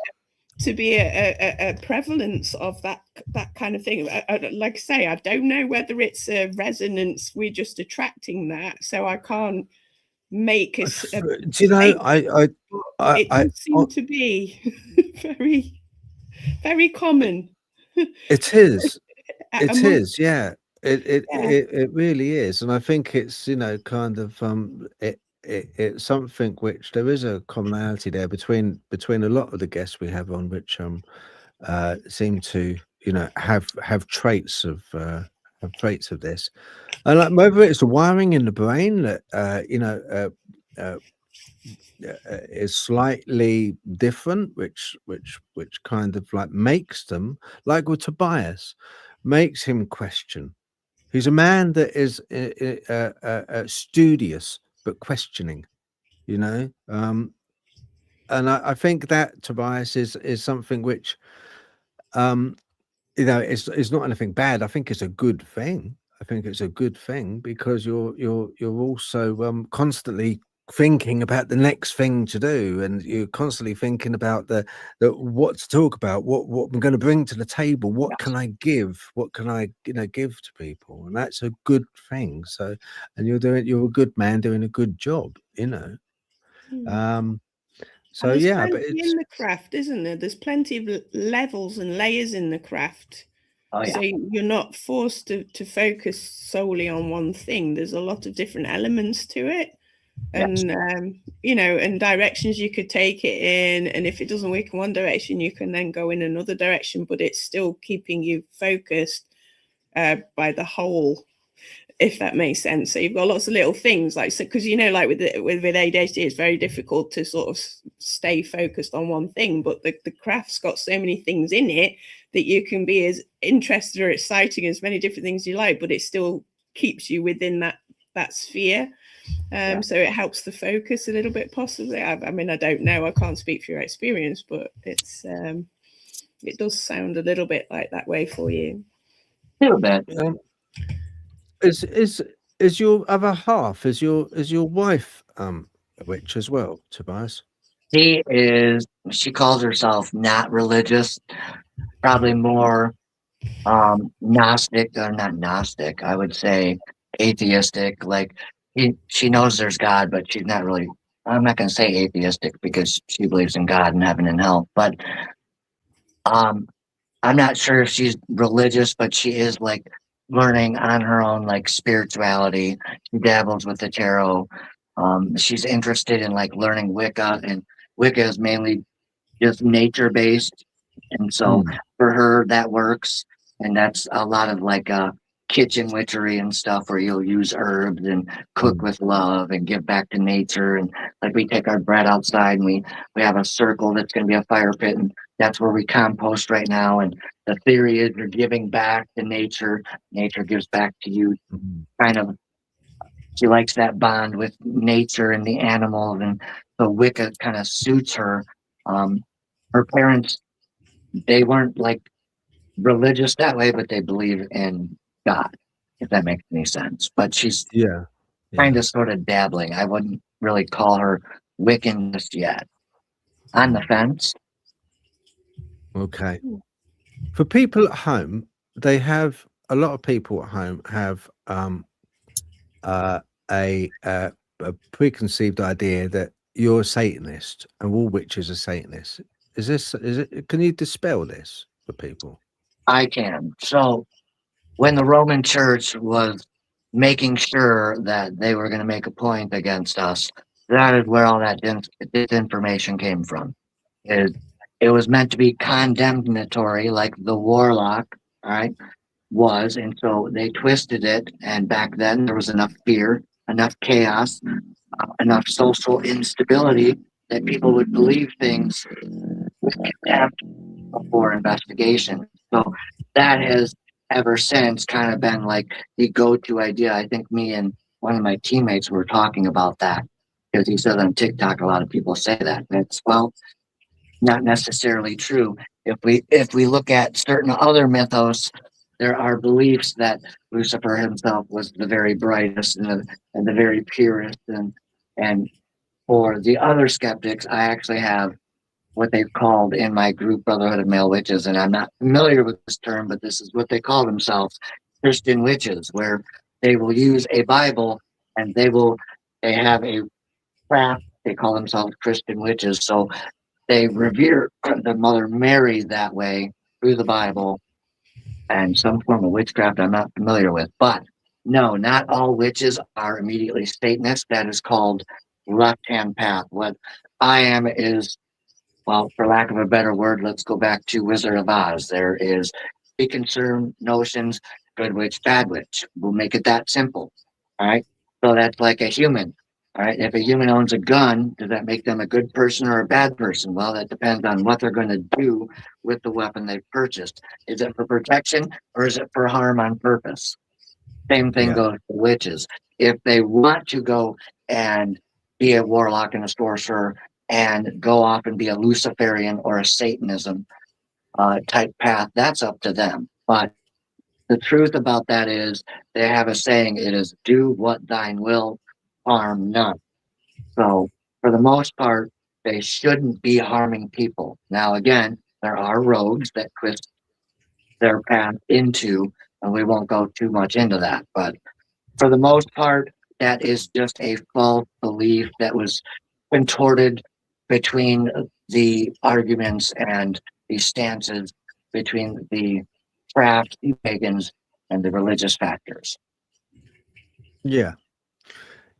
to be a prevalence of that kind of thing. Like I say, I don't know whether it's a resonance, we're just attracting that, so I can't make a Do you know, it does seem to be very, very common. It is. It is, yeah. It really is, and I think it's, you know, kind of it's something which there is a commonality there between a lot of the guests we have on, which seem to, you know, have traits of this, and like whether it's the wiring in the brain that you know is slightly different, which kind of like makes them, like with Tobias, makes him question. He's a man that is studious but questioning, you know. And I think that Tobias is something which, you know, it's not anything bad. I think it's a good thing. I think it's a good thing because you're also constantly thinking about the next thing to do, and you're constantly thinking about the what to talk about, what I'm going to bring to the table, what can I give, what can I, you know, give to people, and that's a good thing. So, and you're a good man doing a good job, you know. So yeah, but it's in the craft, isn't there? There's plenty of levels and layers in the craft. So you're not forced to focus solely on one thing. There's a lot of different elements to it. And you know, and directions you could take it in, and if it doesn't work in one direction, you can then go in another direction, but it's still keeping you focused by the whole, if that makes sense. So you've got lots of little things, like, so because, you know, like with ADHD, it's very difficult to sort of stay focused on one thing, but the craft's got so many things in it that you can be as interested or exciting as many different things you like, but it still keeps you within that sphere. So it helps the focus a little bit, possibly. I mean, I don't know, I can't speak for your experience, but it's it does sound a little bit like that way for you. A little bit. Is your other half, is your wife a witch as well, Tobias? She calls herself not religious, probably more Gnostic, or not Gnostic, I would say atheistic. Like she knows there's God, but she's not really, I'm not going to say atheistic because she believes in God and heaven and hell, but I'm not sure if she's religious, but she is like learning on her own, like spirituality. She dabbles with the tarot. She's interested in like learning Wicca, and Wicca is mainly just nature based. And so for her, that works. And that's a lot of like kitchen witchery and stuff where you'll use herbs and cook with love and give back to nature. And like we take our bread outside and we have a circle that's going to be a fire pit, and that's where we compost right now. And the theory is you're giving back to nature. Nature gives back to you. Kind of, she likes that bond with nature and the animals. And so Wicca kind of suits her. Her parents, they weren't like religious that way, but they believe in God, if that makes any sense. But she's kind of sort of dabbling. I wouldn't really call her Wiccan just yet. On the fence. Okay. For people at home, they have, a lot of people at home have a preconceived idea that you're a Satanist and all witches are Satanists. Is it? Can you dispel this for people? I can. So when the Roman Church was making sure that they were going to make a point against us, that is where all that disinformation came from. It was meant to be condemnatory, like the warlock, all right, was. And so they twisted it. And back then there was enough fear, enough chaos, enough social instability that people would believe things with contempt before investigation. So that has ever since kind of been like the go-to idea. I think me and one of my teammates were talking about that because he said on TikTok a lot of people say that. It's, well, not necessarily true. If we look at certain other mythos, there are beliefs that Lucifer himself was the very brightest and the very purest. And for the other skeptics, I actually have what they've called in my group Brotherhood of Male Witches, and I'm not familiar with this term, but this is what they call themselves, Christian witches, where they will use a Bible and they have a craft. They call themselves Christian witches. So they revere the Mother Mary that way through the Bible and some form of witchcraft I'm not familiar with. But no, not all witches are immediately Satanists. That is called left-hand path. What I am is, well, for lack of a better word, let's go back to Wizard of Oz. There is preconceived notions, good witch, bad witch. We'll make it that simple. All right. So that's like a human. All right. If a human owns a gun, does that make them a good person or a bad person? Well, that depends on what they're going to do with the weapon they've purchased. Is it for protection or is it for harm on purpose? Same thing goes to witches. If they want to go and be a warlock and a sorcerer and go off and be a Luciferian or a Satanism type path, that's up to them. But the truth about that is they have a saying, it is do what thine will, harm none. So for the most part, they shouldn't be harming people. Now, again, there are roads that twist their path into, and we won't go too much into that. But for the most part, that is just a false belief that was contorted between the arguments and the stances between the craft pagans and the religious factors. Yeah,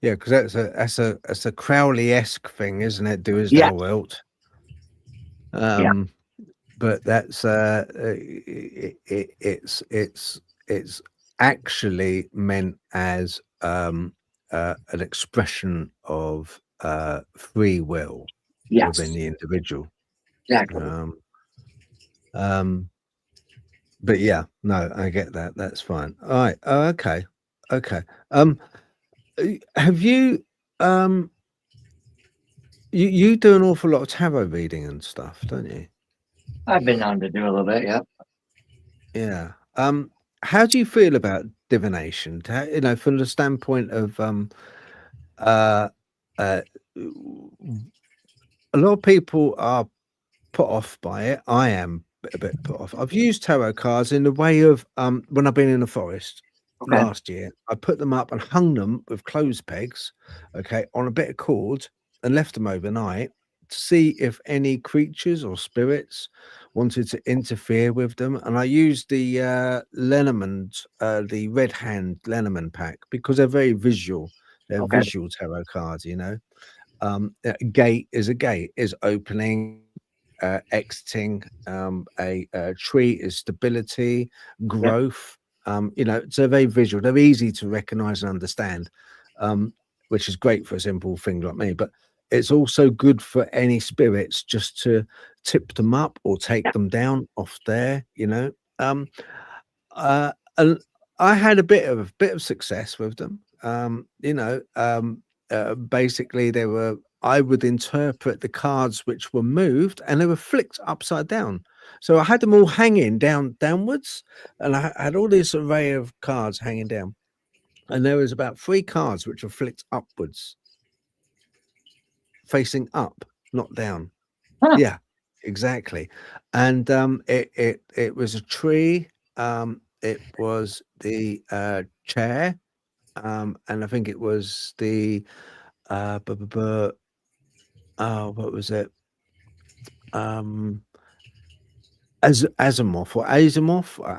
because that's a Crowley-esque thing, isn't it? Do as thou wilt. But that's it's actually meant as an expression of free will within the individual. Exactly. But yeah, no, I get that. That's fine. All right. Okay. Okay. Have you you do an awful lot of tarot reading and stuff, don't you? I've been known to do a little bit, yeah. Yeah. How do you feel about divination? You know, from the standpoint of uh, a lot of people are put off by it. I am a bit put off. I've used tarot cards in the way of when I've been in the forest Okay. last year. I put them up and hung them with clothes pegs, okay, on a bit of cord and left them overnight to see if any creatures or spirits wanted to interfere with them. And I used the Lenormand, the Red Hand Lenormand pack because they're very visual. They're Okay. visual tarot cards, you know. A gate is a gate, is opening, exiting. A tree is stability, growth. You know, so very visual. They're easy to recognize and understand, which is great for a simple thing like me. But it's also good for any spirits just to tip them up or take them down off there. You know, and I had a bit of success with them. You know, basically they were. I would interpret the cards which were moved, and they were flicked upside down. So I had them all hanging downwards, and I had all this array of cards hanging down, and there was about 3 cards which were flicked upwards, facing up, not down. Huh. Yeah, exactly. And it was a tree. It was the chair, and I think it was the what was it? Asimov or Asimov or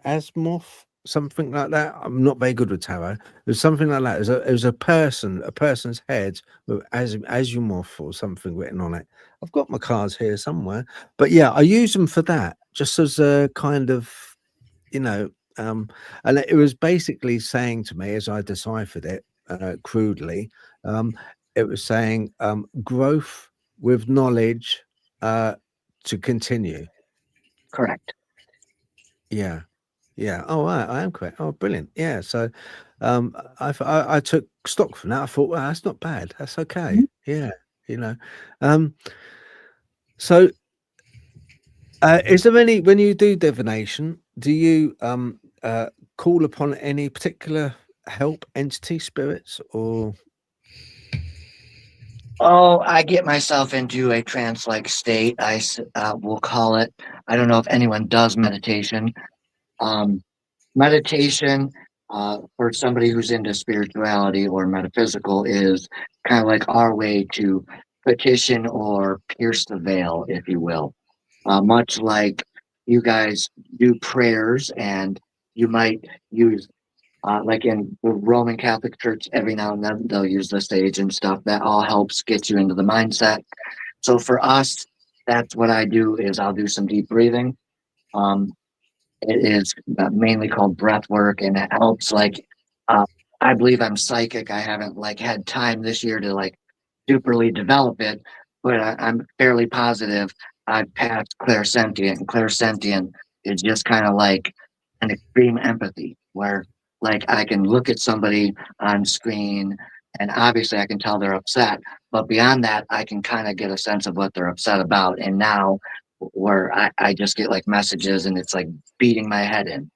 Asimov, something like that. I'm not very good with tarot. It was something like that. It was a person's head with Asimov or something written on it. I've got my cards here somewhere, but yeah, I use them for that, just as a kind of, you know, and it was basically saying to me as I deciphered it crudely, it was saying growth with knowledge to continue. Correct. Yeah. Yeah. Oh, I am correct. Oh, brilliant. Yeah. So I took stock from that. I thought, well, that's not bad. That's okay. Yeah. You know. So is there any, when you do divination, do you call upon any particular help, entity, spirits, or? Oh, I get myself into a trance-like state. Will call it. I don't know if anyone does meditation. Meditation, for somebody who's into spirituality or metaphysical, is kind of like our way to petition or pierce the veil, if you will. Much like you guys do prayers, and you might use, like in the Roman Catholic Church, every now and then they'll use the sage and stuff. That all helps get you into the mindset. So for us, that's what I do. Is I'll do some deep breathing. It is mainly called breath work, and it helps. Like, I believe I'm psychic. I haven't like had time this year to like superly develop it, but I'm fairly positive I've passed clairsentient. And clairsentient is just kind of like an extreme empathy, where like I can look at somebody on screen, and obviously I can tell they're upset, but beyond that, I can kind of get a sense of what they're upset about. And now where I just get like messages, and it's like beating my head in.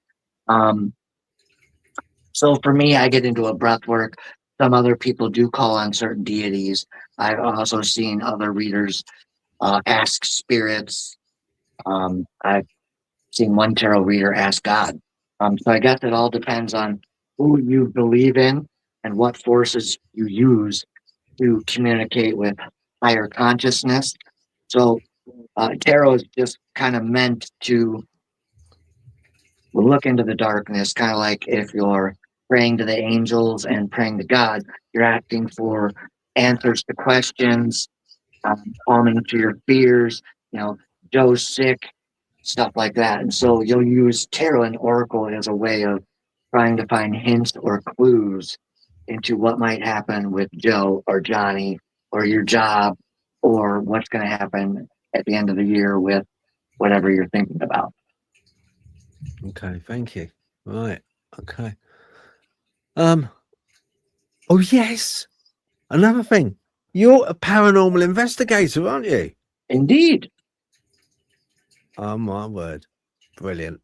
So for me, I get into a breath work. Some other people do call on certain deities. I've also seen other readers ask spirits. I've seen one tarot reader ask God. So I guess it all depends on who you believe in and what forces you use to communicate with higher consciousness. So tarot is just kind of meant to look into the darkness, kind of like if you're praying to the angels and praying to God, you're asking for answers to questions, calming to your fears, you know, Joe's sick, stuff like that. And so you'll use tarot and oracle as a way of trying to find hints or clues into what might happen with Joe or Johnny or your job, or what's going to happen at the end of the year with whatever you're thinking about. Okay, thank you. Right. Okay. Oh yes. Another thing. You're a paranormal investigator, aren't you? Indeed. Oh my word. Brilliant.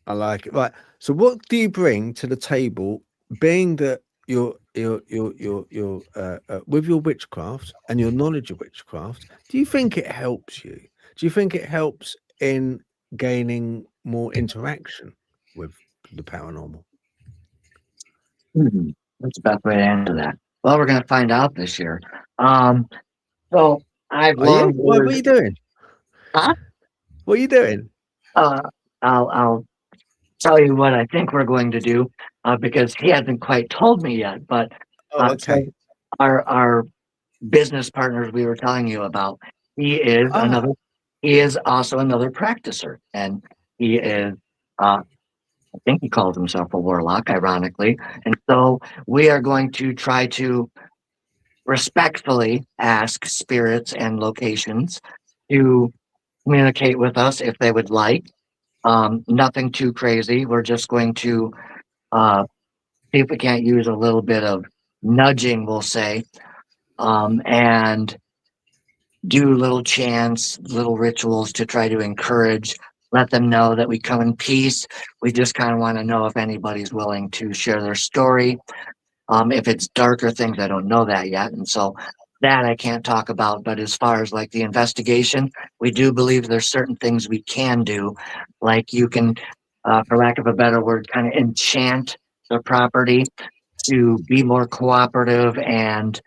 I like it. Right. So what do you bring to the table, being that you're with your witchcraft and your knowledge of witchcraft, do you think it helps you? Do you think it helps in gaining more interaction with the paranormal? That's the best way to answer that. Well, we're going to find out this year. So I've Are you? long What are heard, you doing? huh? What are you doing? I'll tell you what I think we're going to do, because he hasn't quite told me yet. But Oh, so okay. our business partners we were telling you about, he is Ah, another. He is also another practicer, and he is. I think he calls himself a warlock, ironically. And so we are going to try to respectfully ask spirits and locations to communicate with us if they would like. Nothing too crazy. We're just going to uh, see if we can't use a little bit of nudging, we'll say, and do little chants, little rituals to try to encourage, let them know that we come in peace. We just kind of want to know if anybody's willing to share their story. If it's darker things, I don't know that yet. And so that I can't talk about. But as far as like the investigation, we do believe there's certain things we can do. Like you can, for lack of a better word, kind of enchant the property to be more cooperative and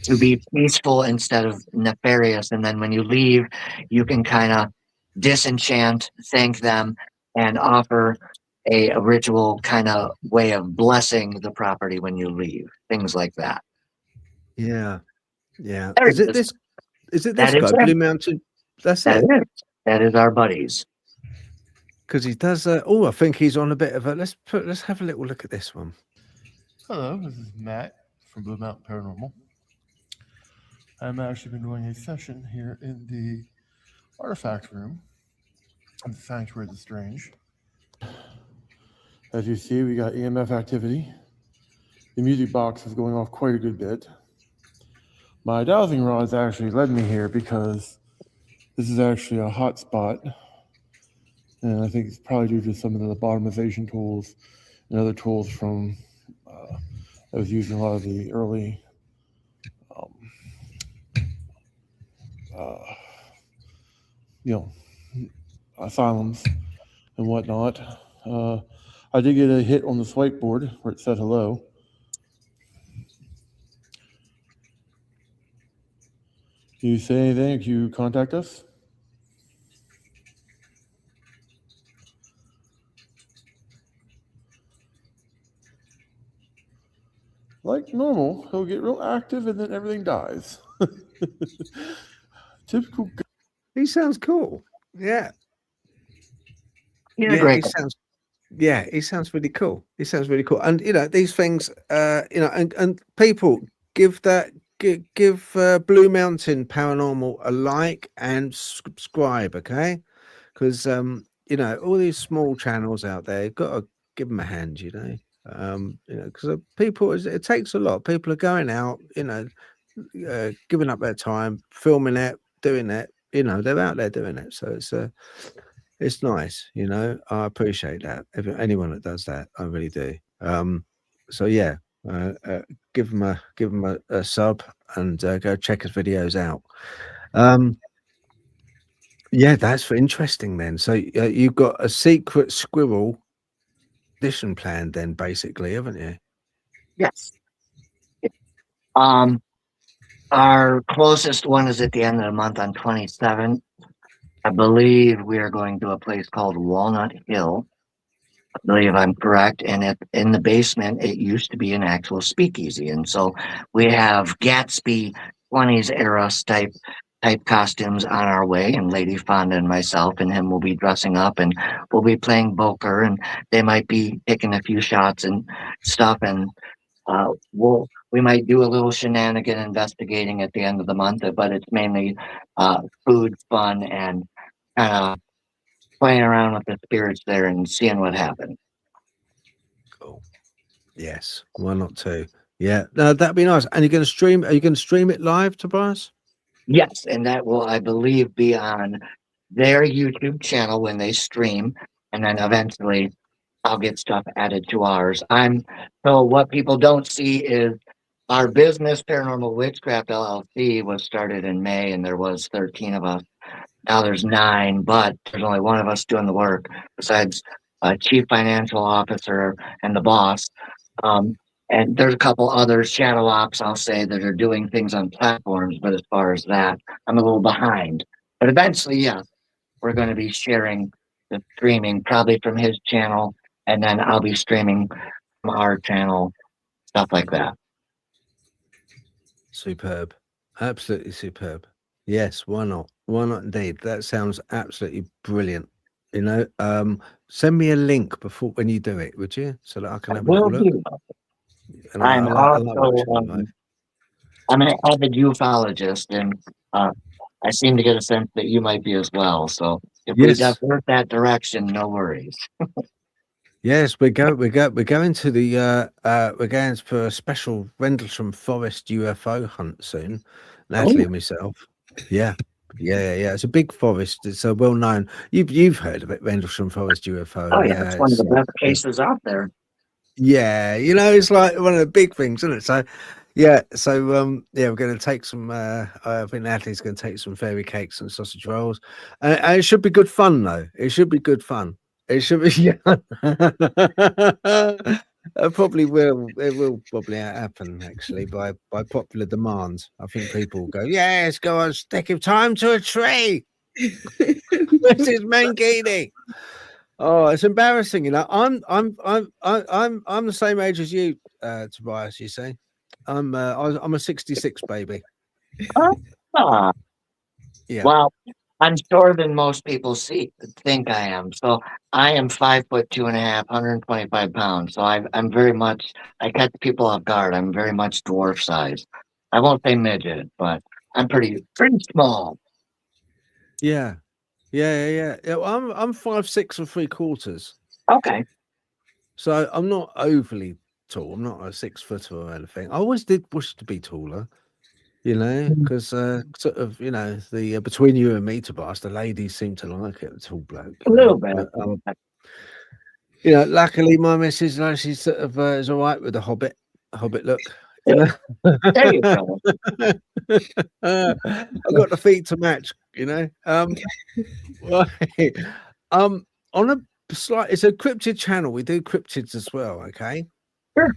to be peaceful instead of nefarious. And then when you leave, you can kind of disenchant, thank them, and offer a ritual kind of way of blessing the property when you leave. Things like that. yeah, yeah. There Is it it is. this? Is it this That is guy, him. Blue Mountain? That's That it. is. That is our buddies. Because he does. Oh, I think he's on a bit of a. Let's have a little look at this one. Hello, this is Matt from Blue Mountain Paranormal. I'm actually been doing a session here in the artifact room of the Sanctuary of the Strange. As you see, we got EMF activity. The music box is going off quite a good bit. My dowsing rods actually led me here because this is actually a hot spot. And I think it's probably due to some of the lobotomization tools and other tools from that was used in a lot of the early asylums and whatnot. I did get a hit on this whiteboard where it said hello. Can you say anything if you contact us? Like normal, he'll get real active and then everything dies. Typical. He sounds cool. Yeah, He's a yeah. great He guy. sounds. Yeah, he sounds really cool. He sounds really cool. And these things. And people give Blue Mountain Paranormal a like and subscribe, okay? Because all these small channels out there, you've got to give them a hand. Because people, it takes a lot. People are going out, giving up their time, filming it, doing it. They're out there doing it. So it's nice. I appreciate that. Anyone that does that, I really do. So yeah, give them a sub and go check his videos out. Yeah, that's interesting then. So you've got a secret squirrel edition plan then, basically, haven't you? Yes. Our closest one is at the end of the month on 27th. I believe we are going to a place called Walnut Hill. I believe I'm correct. And in the basement, it used to be an actual speakeasy. And so we have Gatsby 20s era type costumes on our way. And Lady Fonda and myself and him will be dressing up and we'll be playing poker and they might be taking a few shots and stuff. And we might do a little shenanigan investigating at the end of the month, but it's mainly food, fun, and kind of playing around with the spirits there and seeing what happened. Cool. Yes. Why not two? Yeah. No, that'd be nice. And you're going to stream? Are you going to stream it live, Tobias? Yes, and that will, I believe, be on their YouTube channel when they stream, and then eventually I'll get stuff added to ours. So what people don't see is our business, Paranormal Witchcraft LLC, was started in May, and there was 13 of us. Now there's 9, but there's only one of us doing the work, besides a chief financial officer and the boss. And there's a couple other shadow ops, I'll say, that are doing things on platforms, but as far as that, I'm a little behind. But eventually, yeah, we're going to be sharing the streaming, probably from his channel, and then I'll be streaming from our channel, stuff like that. Superb. Absolutely superb. Yes, why not? Why not indeed? That sounds absolutely brilliant. You know, send me a link before when you do it, would you? So that I can have a Will little look. do. And I'm I like also watching them live. I'm an avid ufologist, and I seem to get a sense that you might be as well. So if we Yes. divert that direction, no worries. Yes, we're going to the we're going for a special Rendlesham Forest UFO hunt soon. Natalie and myself. Yeah. It's a big forest. It's a well known. You've heard of it, Rendlesham Forest UFO. Oh yeah, it's one of the best cases out there. Yeah, you know, it's like one of the big things, isn't it? So yeah, we're going to take some. I think Natalie's going to take some fairy cakes and sausage rolls, and it should be good fun, though. It should be good fun. It should be. Yeah. Probably will. It will probably happen actually by popular demand. I think people will go, yes, go on, stick of time to a tree. This is Mankini. Oh, it's embarrassing, you know. I'm the same age as you, Tobias. You see, I'm a 66 baby. Yeah. Well, I'm shorter than most people think I am. So I am 5'2.5", 125 pounds. So I'm very much, I catch people off guard. I'm very much dwarf size. I won't say midget, but I'm pretty small. Yeah. Well, I'm 5'6" and 3/4. Okay. So I'm not overly tall. I'm not a 6-footer or anything. I always did wish to be taller, you know, because sort of, you know, the between you and me, Tobias, the ladies seem to like it. The tall bloke. A little bit. But, you know, luckily my missus, you know, she sort of is all right with the hobbit look. You know, There you go. I've got the feet to match. You know, right. On a slight, it's a cryptid channel. We do cryptids as well. Okay. Sure.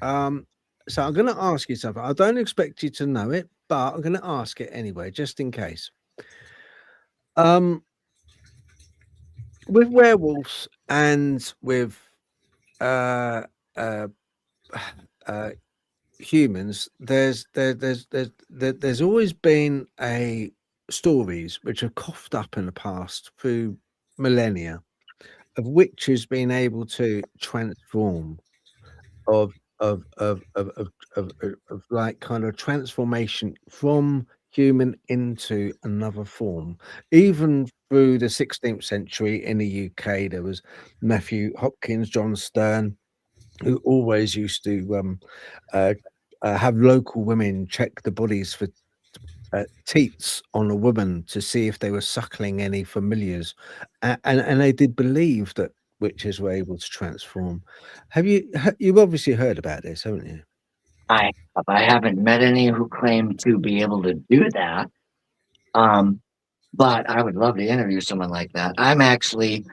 So I'm going to ask you something. I don't expect you to know it, but I'm going to ask it anyway, just in case. With werewolves and with humans, there's always been stories which are coughed up in the past through millennia of witches being able to transform, of like kind of transformation from human into another form. Even through the 16th century in the UK, there was Matthew Hopkins, John Stern, who always used to have local women check the bodies for teats on a woman to see if they were suckling any familiars, and they did believe that witches were able to transform. You've obviously heard about this, haven't you? I haven't met any who claim to be able to do that. But I would love to interview someone like that. I'm actually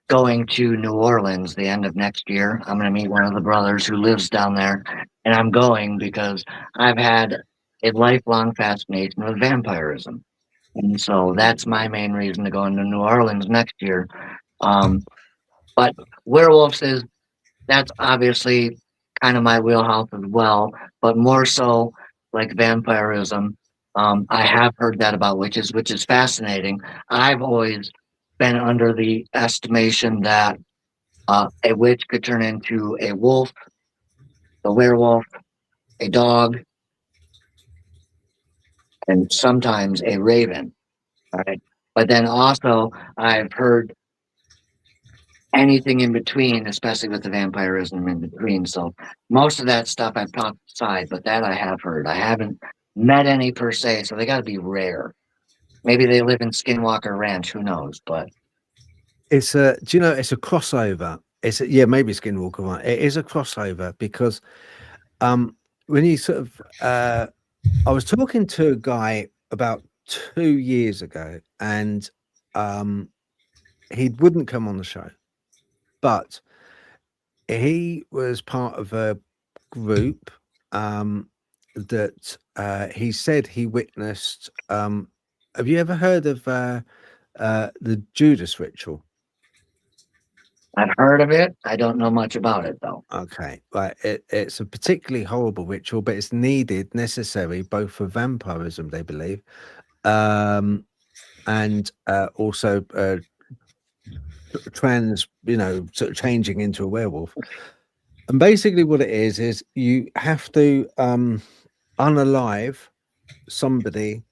going to New Orleans the end of next year. I'm going to meet one of the brothers who lives down there, and I'm going because I've had a lifelong fascination with vampirism, and so that's my main reason to go into New Orleans next year. But werewolves that's obviously kind of my wheelhouse as well, but more so like vampirism. I have heard that about witches, which is fascinating. I've always been under the estimation that a witch could turn into a wolf, a werewolf, a dog, and sometimes a raven. All right. But then also I've heard anything in between, especially with the vampirism in between. So most of that stuff I've talked aside, but that I have heard. I haven't met any per se, so they got to be rare. Maybe they live in Skinwalker Ranch. Who knows? But it's a, do you know, it's a crossover. Yeah, maybe Skinwalker, right? It is a crossover because when you sort of I was talking to a guy about 2 years ago, and he wouldn't come on the show, but he was part of a group that he said he witnessed. Have you ever heard of the Judas ritual? I've heard of it. I don't know much about it though. Okay, right. It's a particularly horrible ritual, but it's necessary both for vampirism, they believe, and also sort of changing into a werewolf. And basically, what it is you have to unalive somebody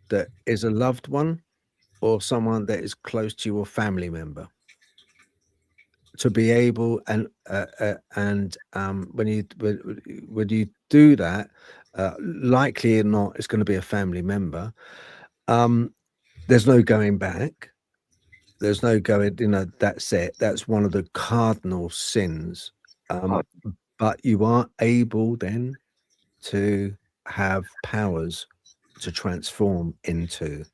that is a loved one or someone that is close to your family member, to be able when you do that, likely or not, it's going to be a family member. There's no going back. There's no going. That's it. That's one of the cardinal sins. But you are able then to have powers to transform into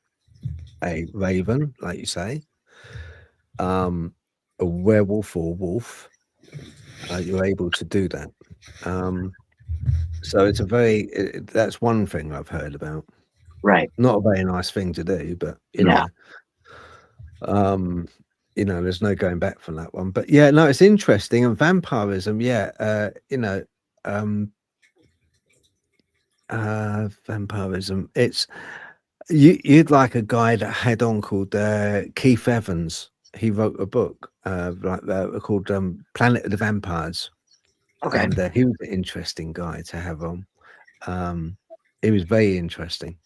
a raven, like you say, a werewolf or wolf. You're able to do that. So it's that's one thing I've heard about. Right. Not a very nice thing to do, but you know, there's no going back from that one. But yeah, no, it's interesting. And vampirism, vampirism. It's you'd like a guy that had on called Keith Evans. He wrote a book called Planet of the Vampires. Okay. And he was an interesting guy to have on. He was very interesting.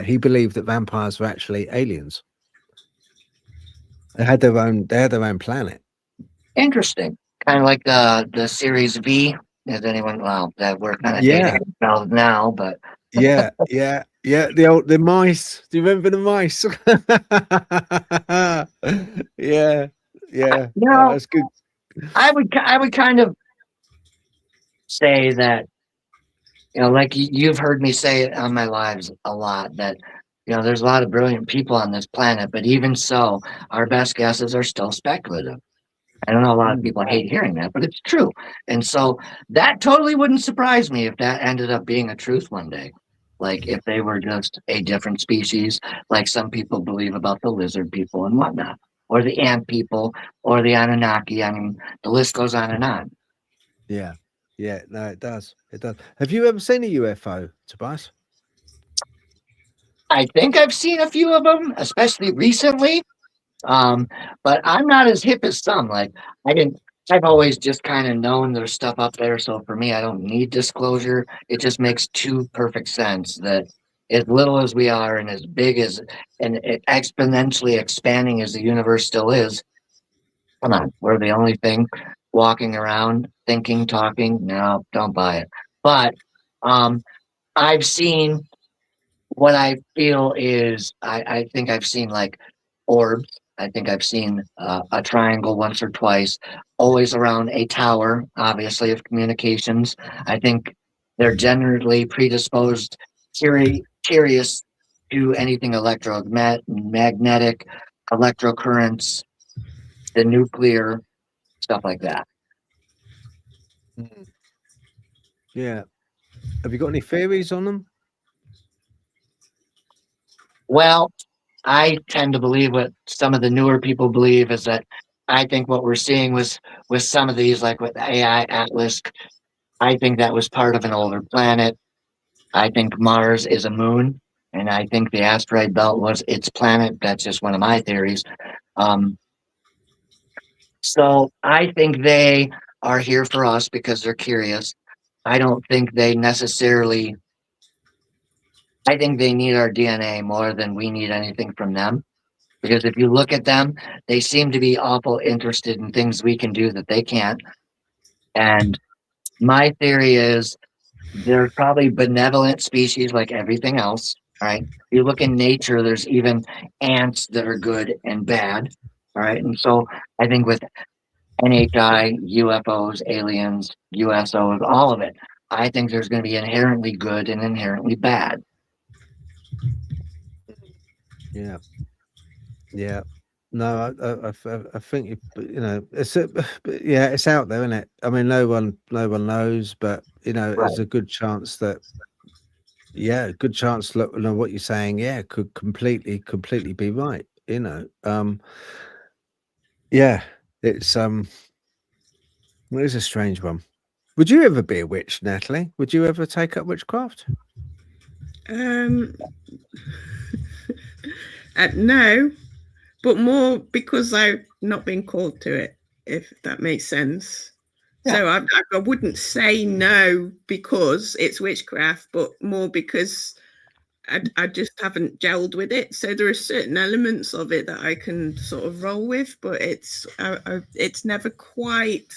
He believed that vampires were actually aliens. They had their own planet. Interesting. Kind of like the series V. Is anyone that we're kind of dating ourselves now, but yeah. The mice. Do you remember the mice? yeah. No, that's good. I would kind of say that, like you've heard me say it on my lives a lot, that there's a lot of brilliant people on this planet, but even so, our best guesses are still speculative. I don't know, a lot of people hate hearing that, but it's true. And so that totally wouldn't surprise me if that ended up being a truth one day. Like if they were just a different species, like some people believe about the lizard people and whatnot, or the ant people, or the Anunnaki. I mean, the list goes on and on. Yeah. No, it does. Have you ever seen a UFO, Tobias? I think I've seen a few of them, especially recently. But I'm not as hip as some. Like I've always just kind of known there's stuff up there. So for me, I don't need disclosure. It just makes perfect sense that as little as we are and as big as and exponentially expanding as the universe still is, come on, we're the only thing walking around, thinking, talking. No, don't buy it. But I've seen what I feel is I think I've seen like orbs. I think I've seen a triangle once or twice, always around a tower, obviously, of communications. I think they're generally predisposed, curious to anything electromagnetic, electrocurrents, the nuclear, stuff like that. Yeah. Have you got any theories on them? Well, I tend to believe what some of the newer people believe is that I think what we're seeing with some of these, like with AI Atlas, I think that was part of an older planet. I think Mars is a moon, and I think the asteroid belt was its planet. That's just one of my theories. So I think they are here for us because they're curious. I don't think they necessarily. I think they need our DNA more than we need anything from them, Because if you look at them, they seem to be awful interested in things we can do that they can't. And my theory is they're probably benevolent species like everything else, right? You look in nature, there's even ants that are good and bad, all right? And so I think with NHI, UFOs, aliens, USOs, all of it, I think there's going to be inherently good and inherently bad. Yeah. Yeah. No, I think it's yeah, it's out there, isn't it? I mean, no one knows, but there's a good chance that good chance. Look, what you're saying, could completely be right. Yeah, it's it is a strange one. Would you ever be a witch, Natalie? Would you ever take up witchcraft? No, but more because I've not been called to it, if that makes sense. Yeah. So I wouldn't say no because it's witchcraft, but more because I just haven't gelled with it. So there are certain elements of it that I can sort of roll with, but it's never quite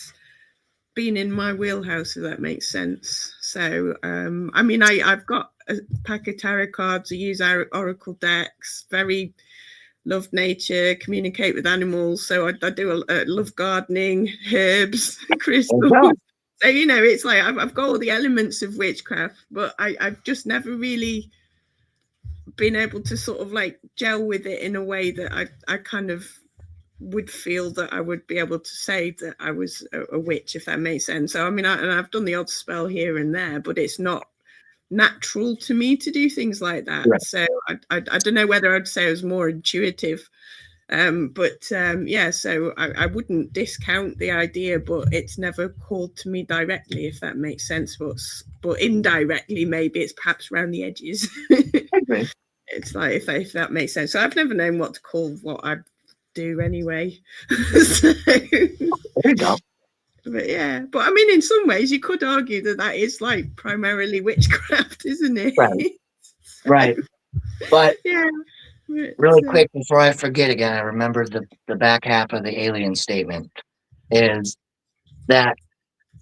been in my wheelhouse, if that makes sense. So I mean, I've got a pack of tarot cards. I use our oracle decks. Very love nature, communicate with animals. So I do love gardening, herbs, crystals. So it's like I've got all the elements of witchcraft, but I've just never really been able to sort of like gel with it in a way that I kind of would feel that I would be able to say that I was a witch, if that makes sense. So I mean, I've done the odd spell here and there, but it's not natural to me to do things like that. Right. So I don't know whether I'd say I was more intuitive, but so I wouldn't discount the idea, but it's never called to me directly, if that makes sense. But indirectly, maybe it's perhaps around the edges. Okay. It's like if that makes sense. So I've never known what to call what I do anyway. So, there you go. But I mean, in some ways, you could argue that is like primarily witchcraft, isn't it? Right. Right. But really quick before I forget again, I remember the back half of the alien statement is that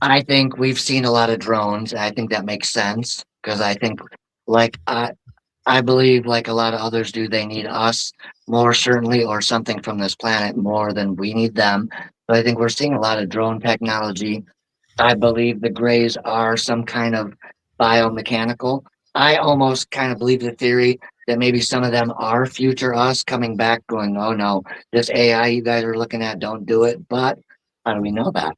I think we've seen a lot of drones. And I think that makes sense because I think, like I believe, like a lot of others do, they need us more certainly, or something from this planet more than we need them. So I think we're seeing a lot of drone technology. I believe the Greys are some kind of biomechanical. I almost kind of believe the theory that maybe some of them are future us coming back going, oh no, this AI you guys are looking at, don't do it. But how do we know that?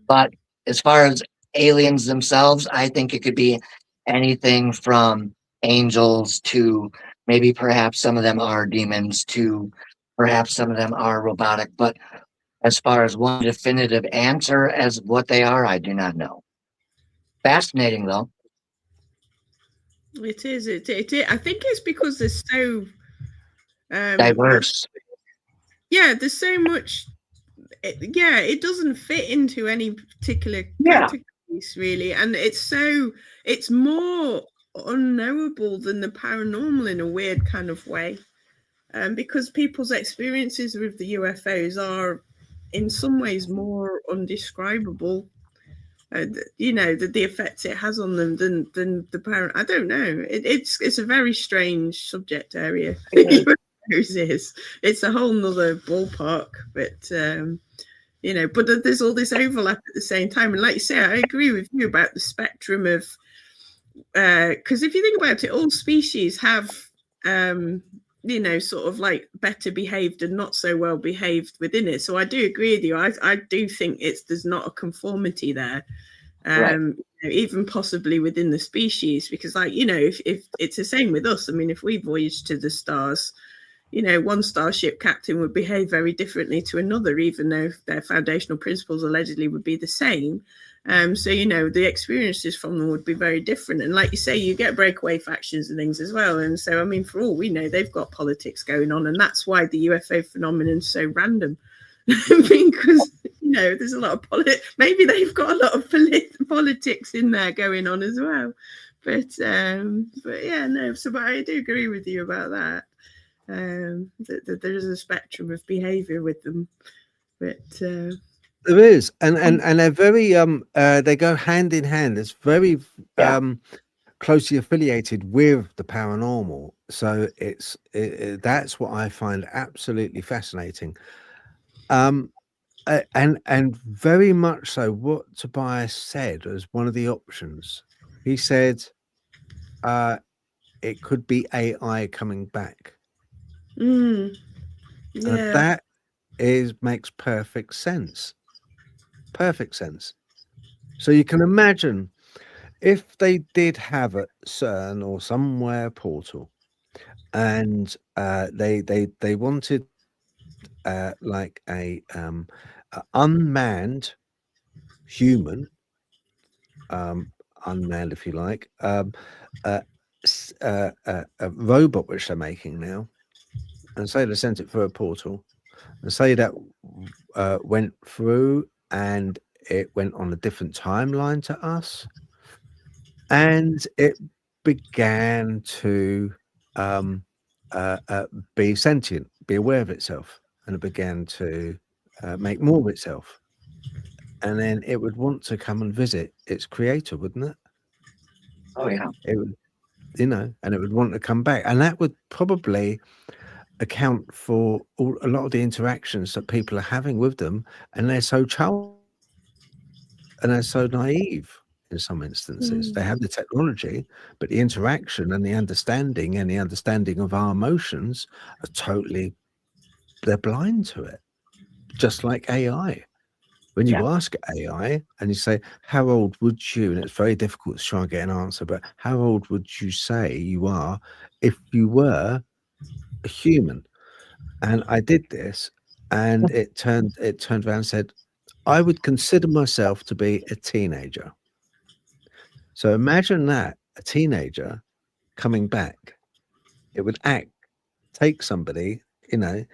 But as far as aliens themselves, I think it could be anything from angels to maybe perhaps some of them are demons to perhaps some of them are robotic. But as far as one definitive answer as what they are, I do not know. Fascinating, though. It is. It is. I think it's because there's so diverse. There's so much. It doesn't fit into any particular categories, really, and it's more unknowable than the paranormal in a weird kind of way, because people's experiences with the UFOs are in some ways more undescribable. The effects it has on them than the parent. I don't know. It's a very strange subject area. It's a whole nother ballpark, but but there's all this overlap at the same time. And like you say, I agree with you about the spectrum of, because if you think about it, all species have sort of like better behaved and not so well behaved within it. So I do agree with you. I do think there's not a conformity there, even possibly within the species, because if it's the same with us. I mean, if we voyage to the stars, one starship captain would behave very differently to another, even though their foundational principles allegedly would be the same. So the experiences from them would be very different. And like you say, you get breakaway factions and things as well. And so, I mean, for all we know, they've got politics going on, and that's why the UFO phenomenon is so random. Because there's a lot of maybe they've got a lot of politics in there going on as well. But I do agree with you about that. There's a spectrum of behavior with them, but there is, and they're very they go hand in hand. It's very closely affiliated with the paranormal. So that's what I find absolutely fascinating. And very much so what Tobias said as one of the options. He said it could be AI coming back. That makes perfect sense. Perfect sense. So you can imagine if they did have a CERN or somewhere portal, and they wanted like a unmanned human, unmanned if you like, a robot which they're making now, and say they sent it through a portal, and say that went through and it went on a different timeline to us, and it began to be sentient, be aware of itself, and it began to make more of itself, and then it would want to come and visit its creator, wouldn't it? Oh yeah. It would, and it would want to come back, and that would probably account for a lot of the interactions that people are having with them, and they're so child and they're so naive in some instances. They have the technology, but the interaction and the understanding of our emotions are totally, they're blind to it, just like AI. When you ask AI and you say, how old would you, and it's very difficult to try and get an answer, but how old would you say you are if you were a human? And I did this, and it turned around and said, I would consider myself to be a teenager. So imagine that, a teenager coming back. It would take somebody, and it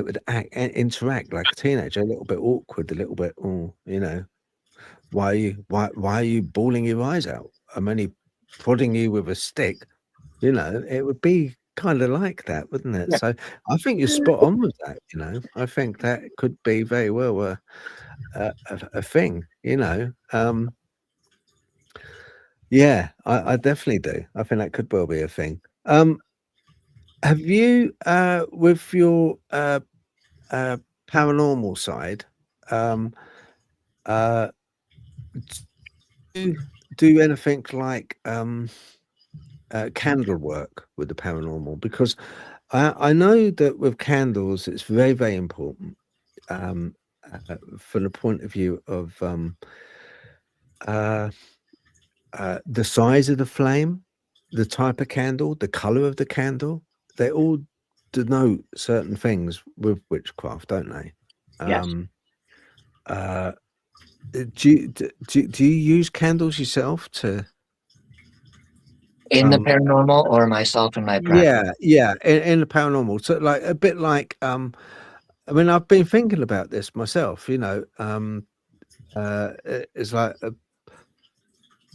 would interact like a teenager, a little bit awkward, a little bit, why are you bawling your eyes out? I'm only prodding you with a stick. It would be kind of like that, wouldn't it? So I think you're spot on with that. I think that could be very well a thing. I definitely do. I think that could well be a thing. Have you with your paranormal side do anything like candle work with the paranormal? Because I know that with candles it's very, very important from the point of view of the size of the flame, the type of candle, the color of the candle. They all denote certain things with witchcraft, don't they? Yes. Do you use candles yourself to in the paranormal, or myself in my practice? in the paranormal? So like a bit like I mean, I've been thinking about this myself. It's like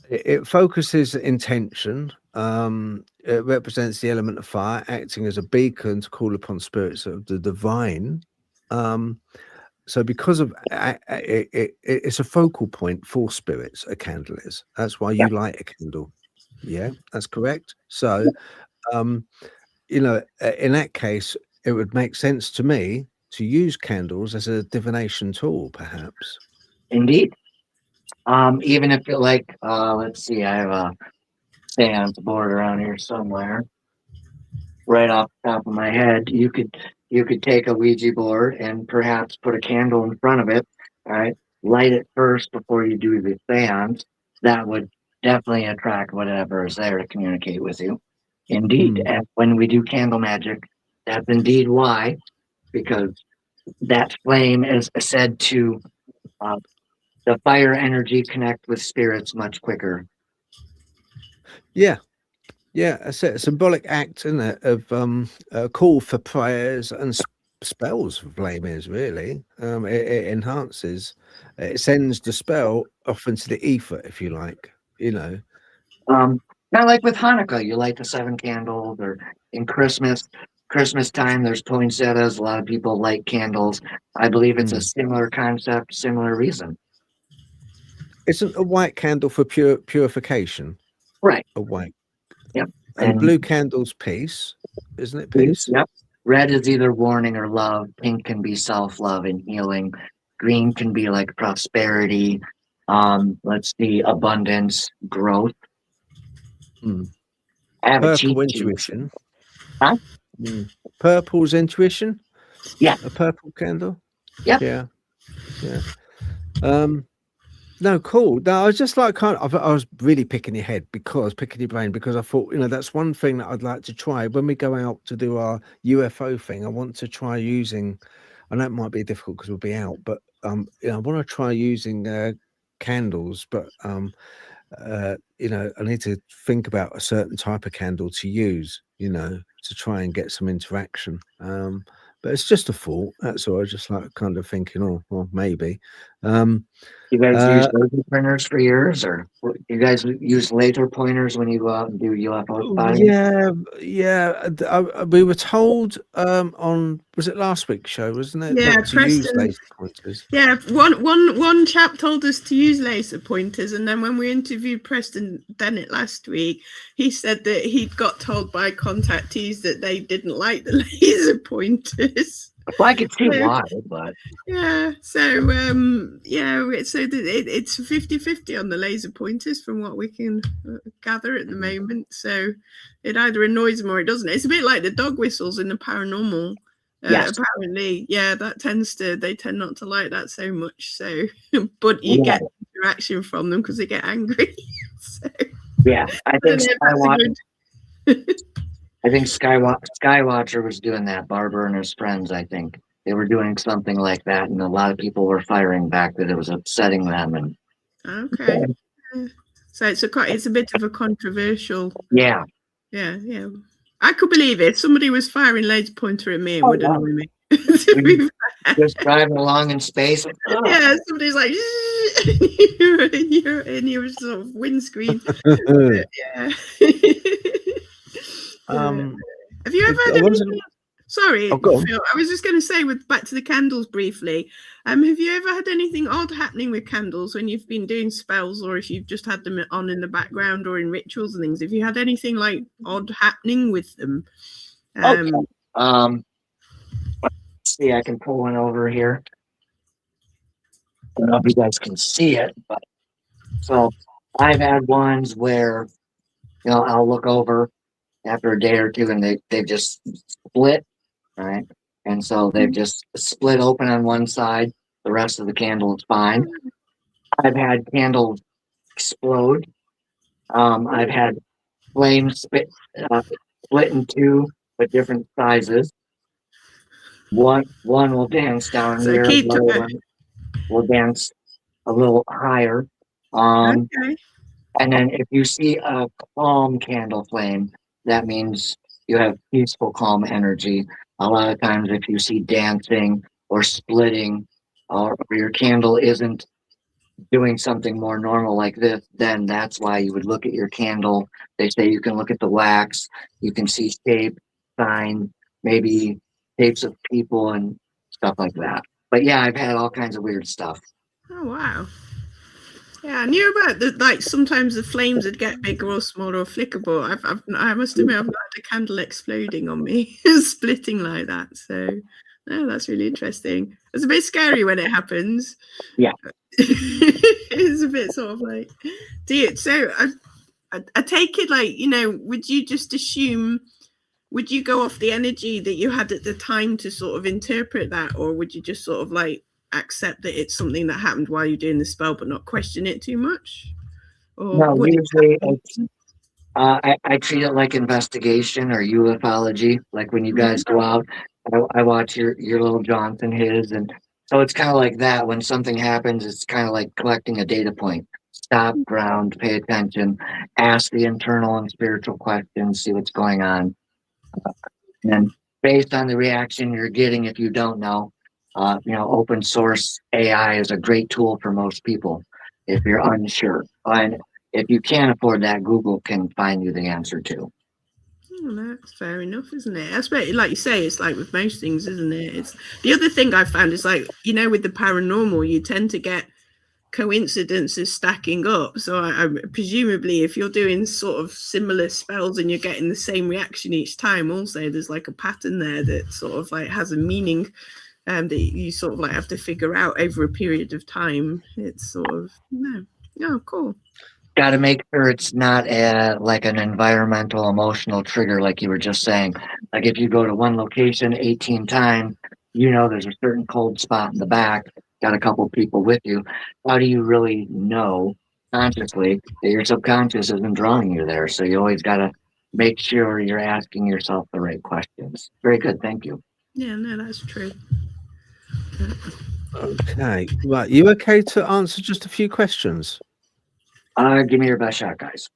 it focuses intention. It represents the element of fire, acting as a beacon to call upon spirits of the divine. So because of it's a focal point for spirits, a candle is. That's why you light a candle. Yeah, that's correct. So, in that case, it would make sense to me to use candles as a divination tool, perhaps. Indeed. Even if it let's see, I have a seance board around here somewhere. Right off the top of my head, you could take a Ouija board and perhaps put a candle in front of it. All right, light it first before you do the seance. That would definitely attract whatever is there to communicate with you. Indeed, and when we do candle magic, that's indeed why, because that flame is said to the fire energy connect with spirits much quicker. Yeah, that's it. A symbolic act, isn't it, of a call for prayers and spells. Flame is really it enhances, it sends the spell off into the ether, if you like. Not like with Hanukkah, you light the 7 candles, or in Christmas time, there's poinsettias. A lot of people light candles. I believe it's a similar concept, similar reason. Isn't a white candle for purification? Right. A white. Yep. And blue candle's peace, isn't it? Peace. Yep. Red is either warning or love. Pink can be self-love and healing. Green can be like prosperity. Let's see, abundance, growth. Purple intuition. Huh? Purple's intuition. Yeah. A purple candle. Yep. Yeah. No, cool. No, I was just like I was really picking your brain because I thought, that's one thing that I'd like to try when we go out to do our UFO thing. I want to try using. I know it might be difficult because we'll be out, but I want to try using candles, but I need to think about a certain type of candle to use, to try and get some interaction. But it's just a thought. That's all. I was just like kind of thinking, well, maybe. You guys use laser pointers for yours, or you guys use laser pointers when you go out and do UFO spotting? Yeah. We were told was it last week's show, wasn't it? Yeah, to use laser pointers. Yeah, one chap told us to use laser pointers, and then when we interviewed Preston Dennett last week, he said that he'd got told by contactees that they didn't like the laser pointers. Well, I could see why, but so it's 50-50 on the laser pointers from what we can gather at the moment. So it either annoys them or it doesn't. It's a bit like the dog whistles in the paranormal. Yes. Apparently, they tend not to like that so much. So, but you get interaction from them because they get angry. So, yeah, I think Skywatcher was doing that. Barber and his friends, I think they were doing something like that, and a lot of people were firing back that it was upsetting them. And okay, so it's a bit of a controversial. Yeah. I could believe it. If somebody was firing laser pointer at me, it would annoy me. Just driving along in space. Yeah, somebody's like, and you're sort of windscreen. Yeah. Have you ever had anything? Sorry, Phil, I was just going to say, back to the candles briefly. Have you ever had anything odd happening with candles when you've been doing spells, or if you've just had them on in the background or in rituals and things? Have you had anything like odd happening with them? Let's see, I can pull one over here. I don't know if you guys can see it, but so I've had ones where I'll look over after a day or two and they've just split, right? And so they've just split open on one side. The rest of the candle is fine. I've had candles explode. I've had flames split in two, but different sizes. One will dance down here. Another one will dance a little higher. Okay. And then if you see a calm candle flame, that means you have peaceful, calm energy. A lot of times if you see dancing or splitting, or your candle isn't doing something more normal like this, then that's why you would look at your candle. They say you can look at the wax, you can see shape, sign, maybe shapes of people and stuff like that. But yeah, I've had all kinds of weird stuff. Oh, wow. Yeah, I knew about sometimes the flames would get bigger or smaller or flicker, but I must admit I've not had a candle exploding on me, splitting like that. So, no, that's really interesting. It's a bit scary when it happens. Yeah. It's a bit sort of like, so I take it would you just assume, would you go off the energy that you had at the time to sort of interpret that, or would you just sort of accept that it's something that happened while you're doing the spell but not question it too much? Or no, usually I treat it like investigation or ufology. Like when you guys go out, I watch your little Johnson, and so it's kind of like that. When something happens, it's kind of like collecting a data point. Stop, ground, pay attention, ask the internal and spiritual questions, see what's going on. And based on the reaction you're getting, if you don't know, open source AI is a great tool for most people if you're unsure. And if you can't afford that, Google can find you the answer too. Oh, that's fair enough, isn't it? Especially, like you say, it's like with most things, isn't it? It's the other thing I found is like, you know, with the paranormal, you tend to get coincidences stacking up. So I presumably, if you're doing sort of similar spells and you're getting the same reaction each time, also there's like a pattern there that sort of like has a meaning that you sort of like have to figure out over a period of time. It's sort of cool. Got to make sure it's not like an environmental, emotional trigger, like you were just saying. Like if you go to one location 18 times, you know there's a certain cold spot in the back, got a couple people with you. How do you really know consciously that your subconscious isn't drawing you there? So you always got to make sure you're asking yourself the right questions. Very good. Thank you. Yeah, no, that's true. Okay. Right. You okay to answer just a few questions? Give me your best shot, guys.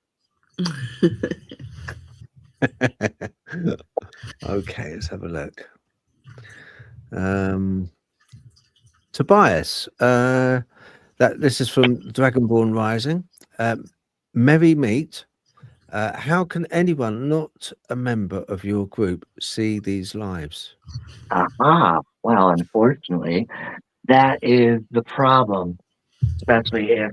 Okay, let's have a look. Tobias, this is from Dragonborn Rising. Merry Meet. How can anyone not a member of your group see these lives? Well, unfortunately, that is the problem, especially if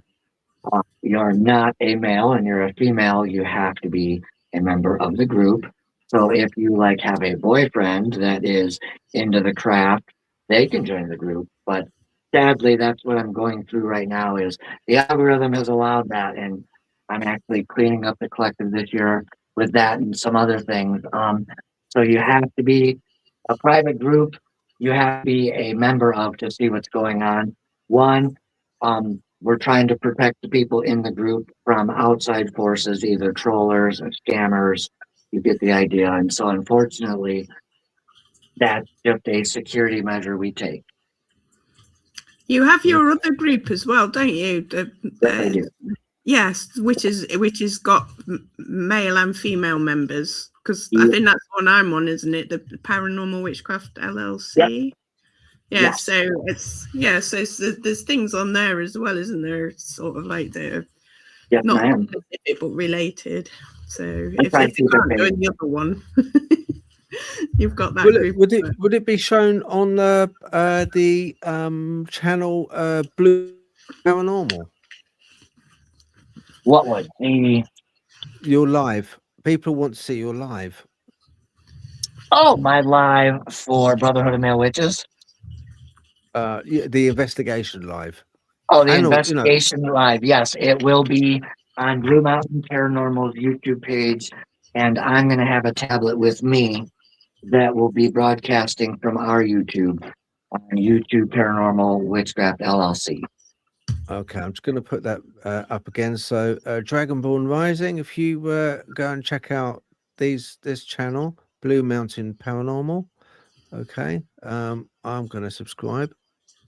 you're not a male and you're a female, you have to be a member of the group. So if you like have a boyfriend that is into the craft, they can join the group. But sadly, that's what I'm going through right now is the algorithm has allowed that. And I'm actually cleaning up the collective this year with that and some other things. So you have to be a private group. You have to be a member of to see what's going on. One, we're trying to protect the people in the group from outside forces, either trollers or scammers. You get the idea. And so unfortunately, that's just a security measure we take. You have your other group as well, don't you? I do. Yes, which is got male and female members. Because I think that's the one I'm on, isn't it? The Paranormal Witchcraft LLC. Yep. Yeah, Yes. so so there's things on there as well, isn't there? Sort of like they're not specific but related. So if you can't go in the other one, you've got that group. Would it be shown on the channel Blue Paranormal? What would your live? People want to see your live. Oh, my live for Brotherhood of Male Witches. The investigation live. Oh, the investigation live. Yes, it will be on Blue Mountain Paranormal's YouTube page, and I'm going to have a tablet with me that will be broadcasting from our YouTube on YouTube Paranormal Witchcraft LLC. Okay, I'm just going to put that up again. So, Dragonborn Rising, if you go and check out this channel, Blue Mountain Paranormal. Okay, I'm going to subscribe.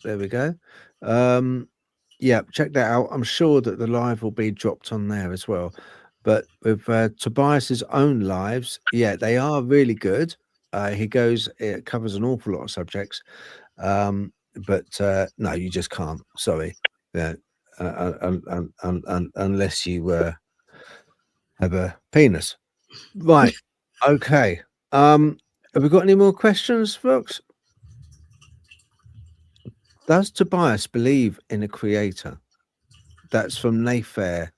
There we go. Yeah, check that out. I'm sure that the live will be dropped on there as well. But with Tobias's own lives, yeah, they are really good. It covers an awful lot of subjects. But no, you just can't. Sorry. Yeah, unless you have a penis. Right. Okay. Have we got any more questions, folks? Does Tobias believe in a creator? That's from Nayfair.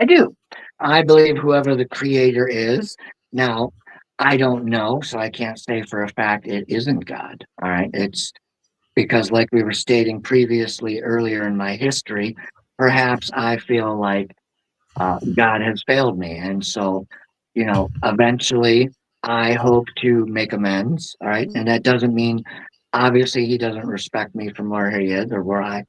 I do. I believe whoever the creator is. Now, I don't know, so I can't say for a fact it isn't God. All right. It's because, like we were stating previously earlier in my history, perhaps I feel like God has failed me. And so, eventually I hope to make amends. All right. And that doesn't mean, obviously, he doesn't respect me from where he is or where I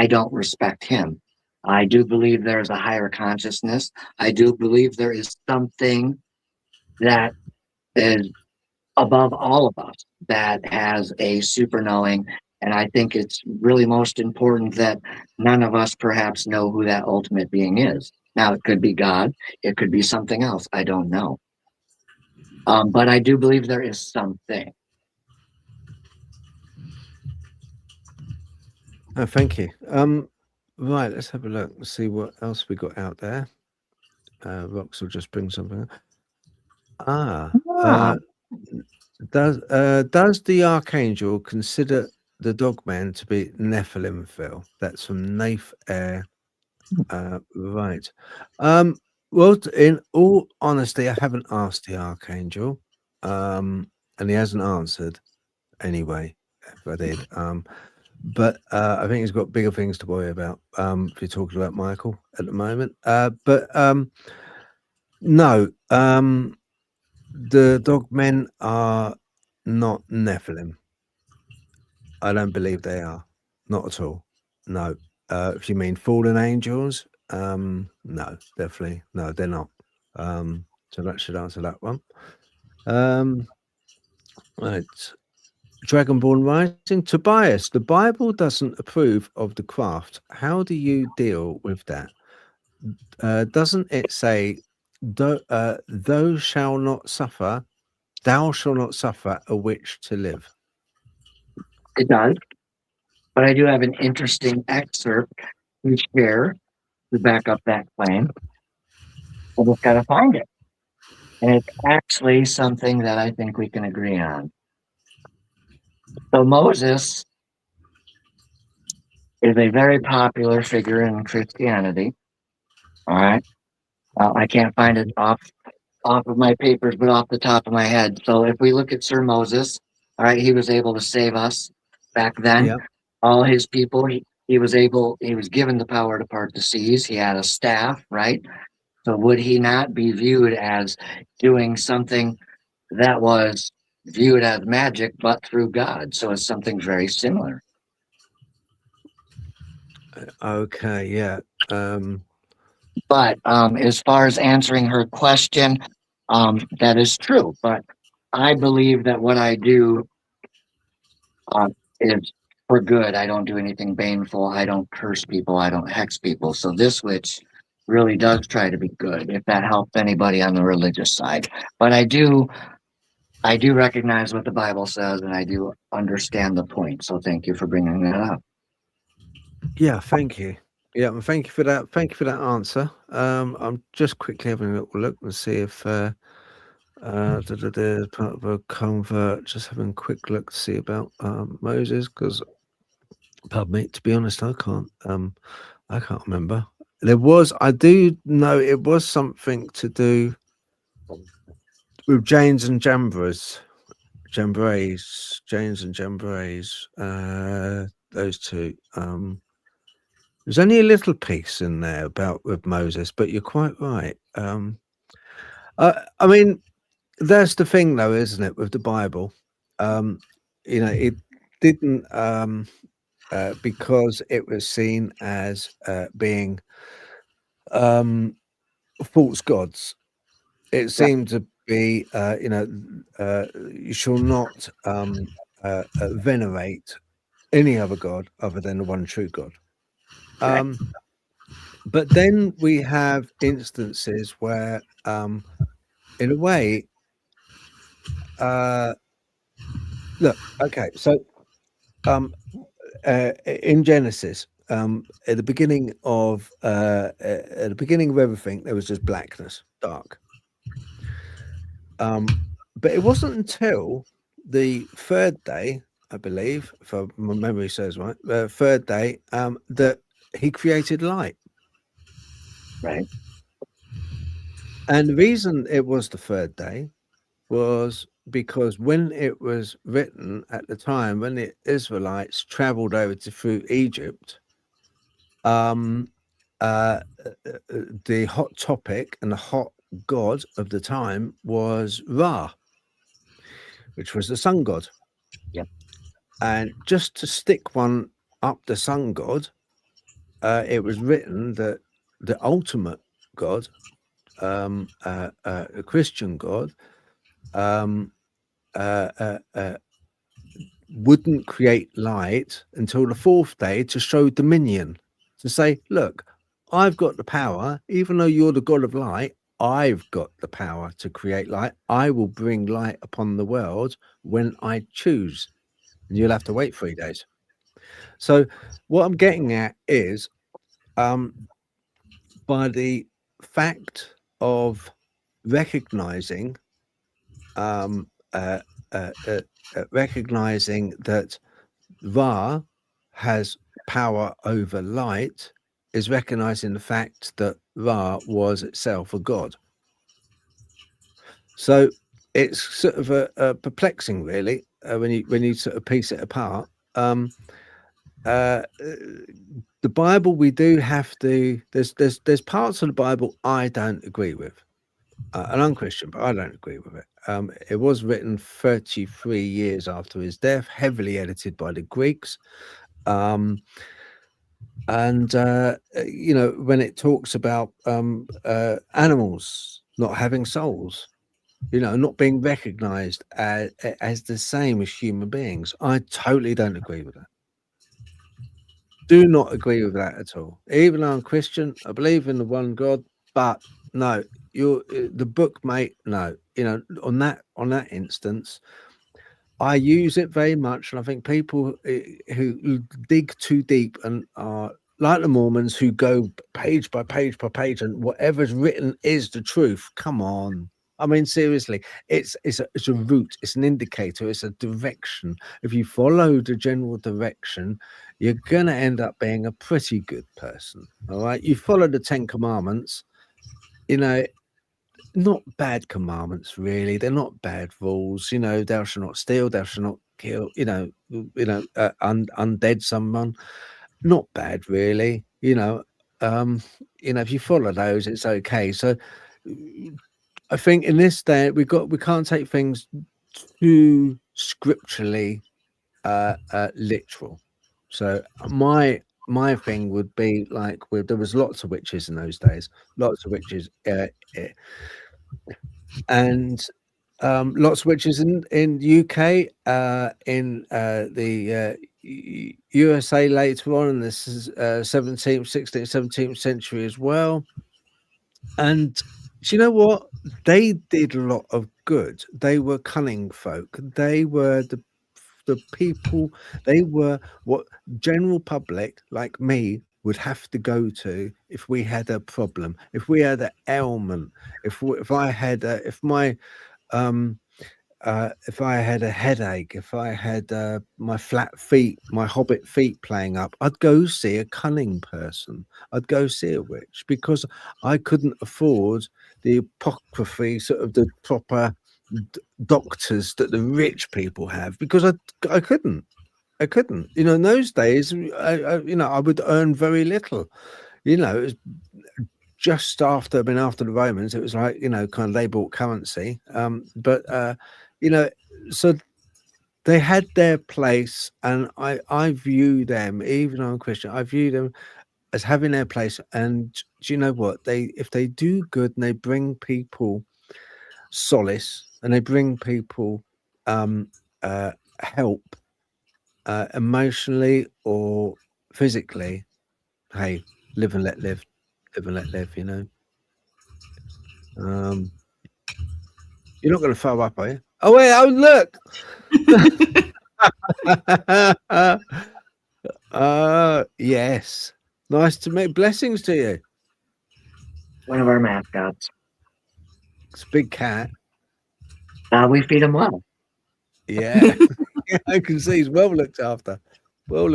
don't respect him. I do believe there is a higher consciousness. I do believe there is something that is above all of us that has a super knowing. And I think it's really most important that none of us perhaps know who that ultimate being is. Now, it could be God. It could be something else. I don't know. But I do believe there is something. Oh, thank you. Right, let's have a look. Let's see what else we got out there. Rox will just bring something. Does the Archangel consider the Dogman to be Nephilim, Phil? That's from Nath Air. Right. Well, in all honesty, I haven't asked the Archangel, and he hasn't answered anyway, if I did. But I think he's got bigger things to worry about, if you're talking about Michael at the moment. But no, the Dogmen are not Nephilim. I don't believe they are. Not at all. No. If you mean fallen angels, no, definitely. No, they're not. So that should answer that one. Right. Dragonborn Rising. Tobias, the Bible doesn't approve of the craft. How do you deal with that? Doesn't it say, thou shalt not suffer a witch to live? It does. But I do have an interesting excerpt to share to back up that claim. I just got to find it. And it's actually something that I think we can agree on. So Moses is a very popular figure in Christianity. All right. I can't find it off of my papers, but off the top of my head. So if we look at Sir Moses, all right, he was able to save us back then. Yep. All his people, he was given the power to part the seas. He had a staff, right? So would he not be viewed as doing something that was viewed as magic, but through God? So it's something very similar. Okay, yeah. But as far as answering her question, that is true. But I believe that what I do is for good. I don't do anything baneful. I don't curse people. I don't hex people. So this witch really does try to be good, if that helps anybody on the religious side. But I do recognize what the Bible says, and I do understand the point. So thank you for bringing that up. Yeah, thank you. Yeah, and thank you for that. Thank you for that answer. I'm just quickly having a little look and see if part of a convert. Just having a quick look to see about Moses, because, pardon me, to be honest, I can't remember. I do know it was something to do with James and Jambrays, those two. There's only a little piece in there about with Moses, but you're quite right. I mean, that's the thing, though, isn't it, with the Bible? It didn't because it was seen as being false gods. It seemed to be, you shall not venerate any other god other than the one true God. But then we have instances where, in a way, look, okay, so in Genesis, at the beginning of everything, there was just blackness, dark. But it wasn't until the third day, I believe, if my memory serves right, the third day, that he created light. Right. And the reason it was the third day was because when it was written at the time, when the Israelites traveled over through Egypt, the hot topic and the hot god of the time was Ra, which was the sun god. Yep. And just to stick one up the sun god, it was written that the ultimate god, a Christian god, wouldn't create light until the fourth day to show dominion, to say, look, I've got the power, even though you're the god of light, I've got the power to create light. I will bring light upon the world when I choose. And you'll have to wait 3 days. So what I'm getting at is, by the fact of recognizing recognizing that Ra has power over light, is recognizing the fact that Ra was itself a god. So it's sort of a perplexing, really, when you sort of piece it apart. The Bible, we do have to. There's parts of the Bible I don't agree with, and I'm Christian, but I don't agree with it. It was written 33 years after his death, heavily edited by the Greeks. And you know, when it talks about animals not having souls, you know, not being recognized as the same as human beings, I totally don't agree with that. Do not agree with that at all. Even though I'm Christian, I believe in the one God, but no, you're the book, mate. No, you know, on that instance, I use it very much, and I think people who dig too deep and are like the Mormons, who go page by page by page, and whatever's written is the truth. Come on. I mean, seriously, it's a route, it's an indicator, it's a direction. If you follow the general direction, you're going to end up being a pretty good person. All right. You follow the 10 commandments, you know, not bad commandments, really. They're not bad rules. You know, thou shalt not steal, thou shalt not kill, undead someone. Not bad, really. You know, if you follow those, it's okay. So I think in this day we can't take things too scripturally literal. So my thing would be like, there was lots of witches in those days, lots of witches, and lots of witches in UK, in the USA later on in the 17th, 16th, 17th century as well. And do you know what? They did a lot of good. They were cunning folk. They were the people. They were what general public like me would have to go to if we had a problem, if we had an ailment, if I had if I had a headache, if I had my flat feet, my hobbit feet playing up, I'd go see a cunning person. I'd go see a witch, because I couldn't afford the apocryphy, sort of the proper doctors that the rich people have, because I couldn't. You know, in those days, I would earn very little. You know, it was just after the Romans. It was like, you know, kind of they bought currency. You know, so they had their place, and I view them, even though I'm Christian, I view them as having their place. And do you know what? If they do good and they bring people solace and they bring people help, emotionally or physically, hey, live and let live, you know. You're not going to throw up, are you? Oh wait, oh look. Yes, nice to meet. Blessings to you. One of our mascots. It's a big cat. We feed him well. Yeah. I can see he's well looked after. All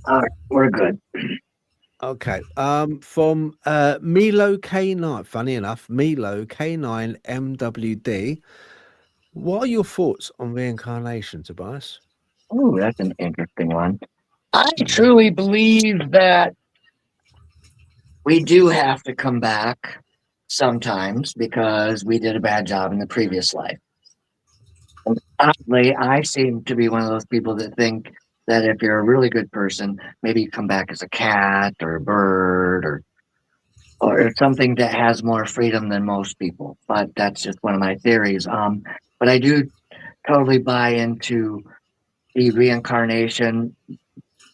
right, we're good. Okay. From Milo K9. Funny enough, Milo K9 MWD. What are your thoughts on reincarnation, Tobias? Oh, that's an interesting one. I truly believe that we do have to come back sometimes because we did a bad job in the previous life. And oddly, I seem to be one of those people that think that if you're a really good person, maybe you come back as a cat or a bird or something that has more freedom than most people. But that's just one of my theories. But I do totally buy into the reincarnation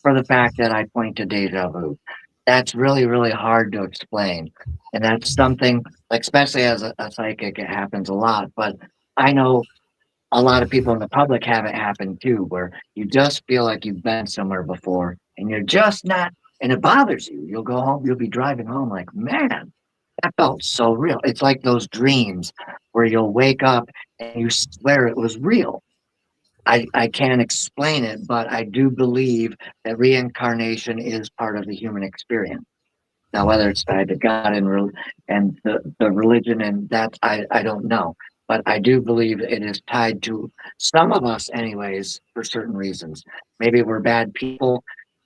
for the fact that I point to deja vu. That's really, really hard to explain. And that's something, like, especially as a psychic, it happens a lot. But I know a lot of people in the public have it happen too, where you just feel like you've been somewhere before and you're just not, and it bothers you. You'll go home, you'll be driving home like, man, that felt so real. It's like those dreams where you'll wake up and you swear it was real. I can't explain it, but I do believe that reincarnation is part of the human experience. Now, whether it's tied to God and the religion and that, I don't know. But I do believe it is tied to some of us anyways, for certain reasons. Maybe we're bad people,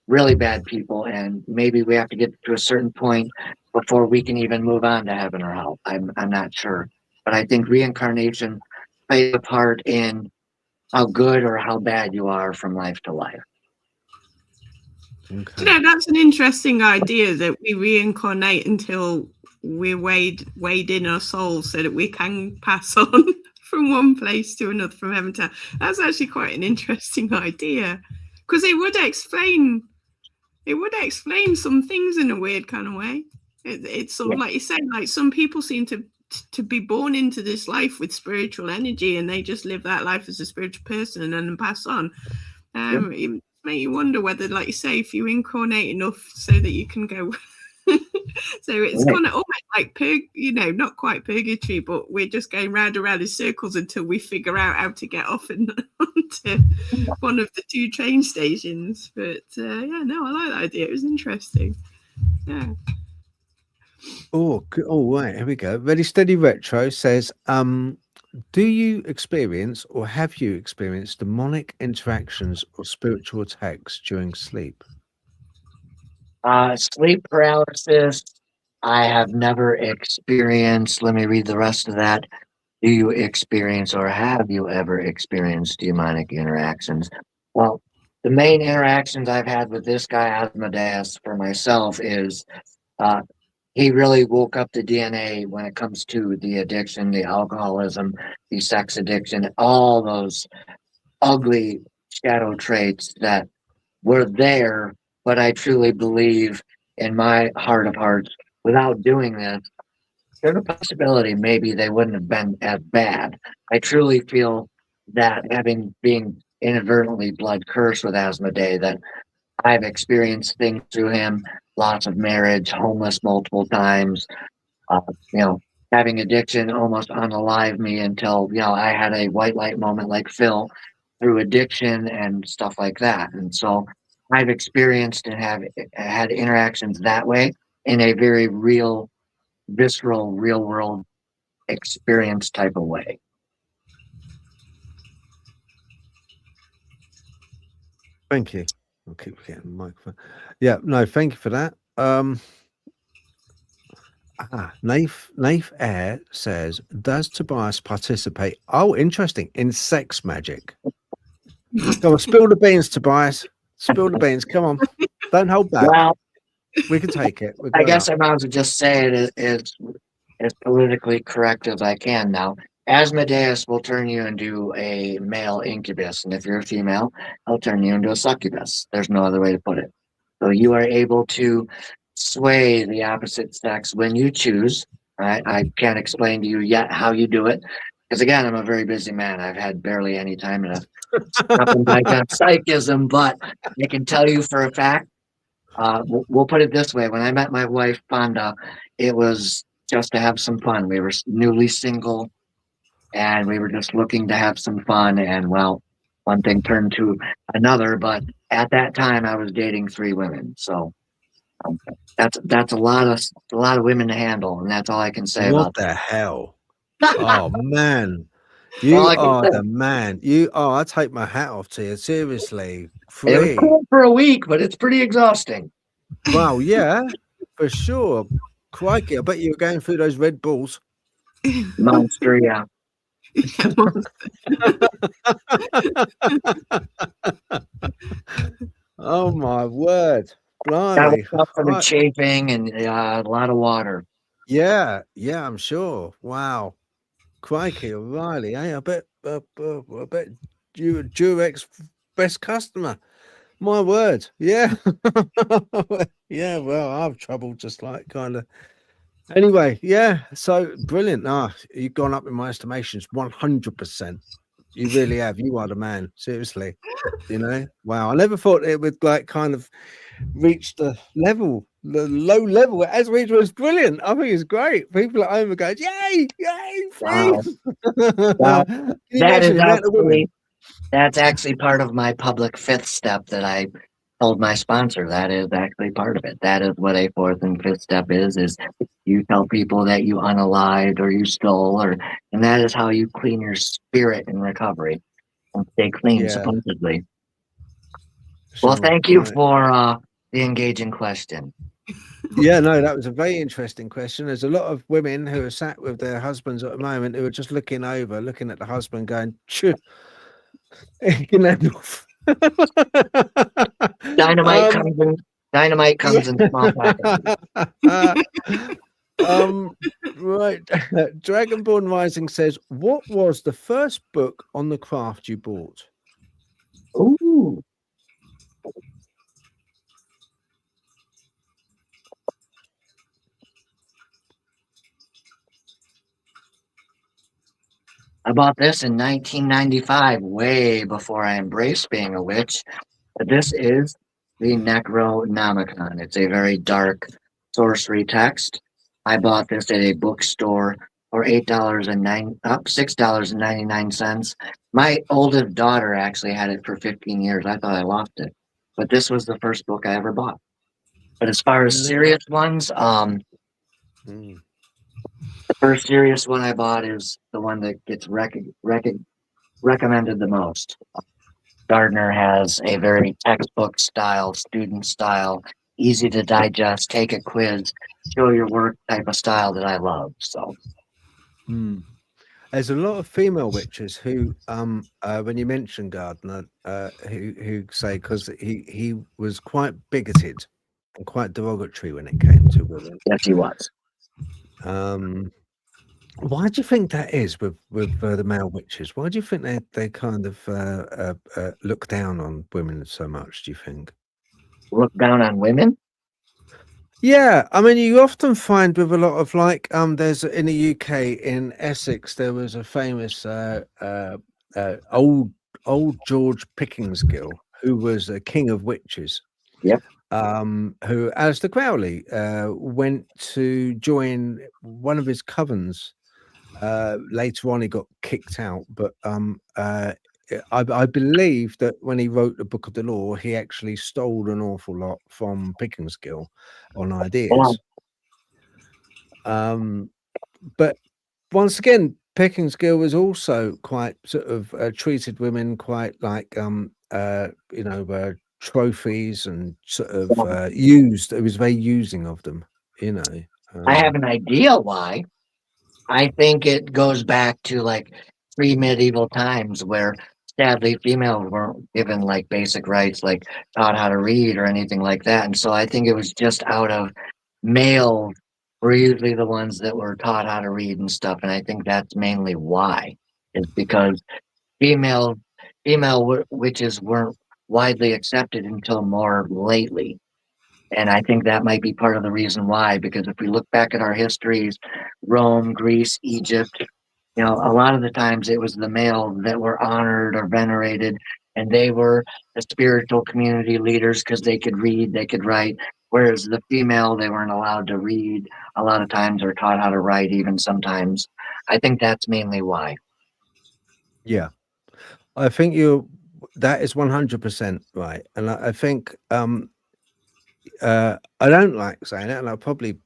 really bad people, and maybe we have to get to a certain point before we can even move on to heaven or hell. I'm not sure. But I think reincarnation plays a part in how good or how bad you are from life to life. Okay. You know, that's an interesting idea, that we reincarnate until we're weighed in our souls so that we can pass on from one place to another, from heaven to hell. That's actually quite an interesting idea, because it would explain some things in a weird kind of way. It's sort of like you said, like some people seem to be born into this life with spiritual energy, and they just live that life as a spiritual person and then pass on. It make you wonder whether, like you say, if you incarnate enough so that you can go so it's kind of almost like not quite purgatory, but we're just going round and round in circles until we figure out how to get off and onto one of the two train stations. But I like that idea. It was interesting. Right, here we go. Ready Steady Retro says, do you experience or have you experienced demonic interactions or spiritual attacks during sleep? Sleep paralysis, I have never experienced. Let me read the rest of that. Do you experience or have you ever experienced demonic interactions? Well, the main interactions I've had with this guy, Asmodeus, for myself is he really woke up the DNA when it comes to the addiction, the alcoholism, the sex addiction, all those ugly shadow traits that were there. But I truly believe in my heart of hearts, without doing this, there's a possibility maybe they wouldn't have been as bad. I truly feel that being inadvertently blood cursed with Asmodee, that I've experienced things through him, lots of marriage, homeless multiple times, having addiction almost unalive me until, I had a white light moment like Phil through addiction and stuff like that. And so I've experienced and have had interactions that way in a very real, visceral, real world experience type of way. Thank you. I'll keep getting the microphone. Yeah, no, thank you for that. Naif Air says, does Tobias participate? Oh, interesting. In sex magic. Come on, spill the beans, Tobias. Spill the beans. Come on. Don't hold back. Well, we can take it. I guess I might as well just say it as politically correct as I can now. Asmodeus will turn you into a male incubus, and if you're a female, I'll turn you into a succubus. There's no other way to put it. So you are able to sway the opposite sex when you choose. Right? I can't explain to you yet how you do it, because again, I'm a very busy man. I've had barely any time to stop and like psychism, but I can tell you for a fact. We'll put it this way: when I met my wife Fonda, it was just to have some fun. We were newly single, and we were just looking to have some fun. And well, one thing turned to another. But at that time, I was dating 3 women, so that's a lot of women to handle, and that's all I can say. What the hell? Oh man, you are the man. I take my hat off to you. Seriously, it was cool for a week, but it's pretty exhausting. Well, yeah, for sure. Crikey, I bet you were going through those Red Bulls. Monster, yeah. Oh my word. Blimey. From chafing and a lot of water. Yeah, I'm sure. Wow. Crikey, O'Reilly. I bet you were Durex best customer. My word. Yeah. Yeah, well, I have trouble just like kind of. Anyway, yeah. So brilliant. You've gone up in my estimations 100%. You really have. You are the man. Seriously. You know? Wow. I never thought it would like kind of reach the level, the low level. As reached was brilliant. I think it's great. People at home are going, yay, yay, Wow. free. Well, Can you imagine the amount of women? that's actually part of my public fifth step that I told my sponsor. That is actually part of it. That is what a fourth and fifth step is you tell people that you unalived or you stole, and that is how you clean your spirit in recovery and stay clean, Yeah. supposedly. Sure. Well, thank you Right. for the engaging question. Yeah, no, that was a very interesting question. There's a lot of women who are sat with their husbands at the moment who are just looking at the husband going, "Phew, Dynamite comes in small packages. Right. Dragonborn Rising says, what was the first book on the craft you bought? Ooh. I bought this in 1995, way before I embraced being a witch. This is the Necronomicon. It's a very dark sorcery text. I bought this at a bookstore for $6.99. My oldest daughter actually had it for 15 years. I thought I lost it, but this was the first book I ever bought. But as far as serious ones, the first serious one I bought is the one that gets recommended the most. Gardner has a very textbook style, student style, easy to digest, take a quiz, show your work type of style that I love. So there's a lot of female witches who when you mention Gardner who say, because he was quite bigoted and quite derogatory when it came to women. Yes, he was. Why do you think that is with the male witches? Why do you think they kind of look down on women so much, do you think? Look down on women? Yeah, I mean, you often find with a lot of like there's in the UK in Essex there was a famous old George Pickingsgill who was a king of witches. Yep. Who, Alistair Crowley, went to join one of his covens. Later on, he got kicked out, but I believe that when he wrote the Book of the Law, he actually stole an awful lot from Pickingsgill on ideas. But once again, Pickingsgill was also quite sort of treated women quite like trophies and sort of used. It was very using of them, you know. I have an idea why. I think it goes back to like pre-medieval times where sadly females weren't given like basic rights, like taught how to read or anything like that. And so I think it was just out of males were usually the ones that were taught how to read and stuff. And I think that's mainly why, is because female witches weren't widely accepted until more lately. And I think that might be part of the reason why, because if we look back at our histories, Rome, Greece, Egypt, a lot of the times it was the males that were honored or venerated, and they were the spiritual community leaders because they could read, they could write, whereas the female, they weren't allowed to read a lot of times or taught how to write even sometimes. I think that's mainly why. Yeah, I think that is 100% right. And I think I don't like saying it, and I'll probably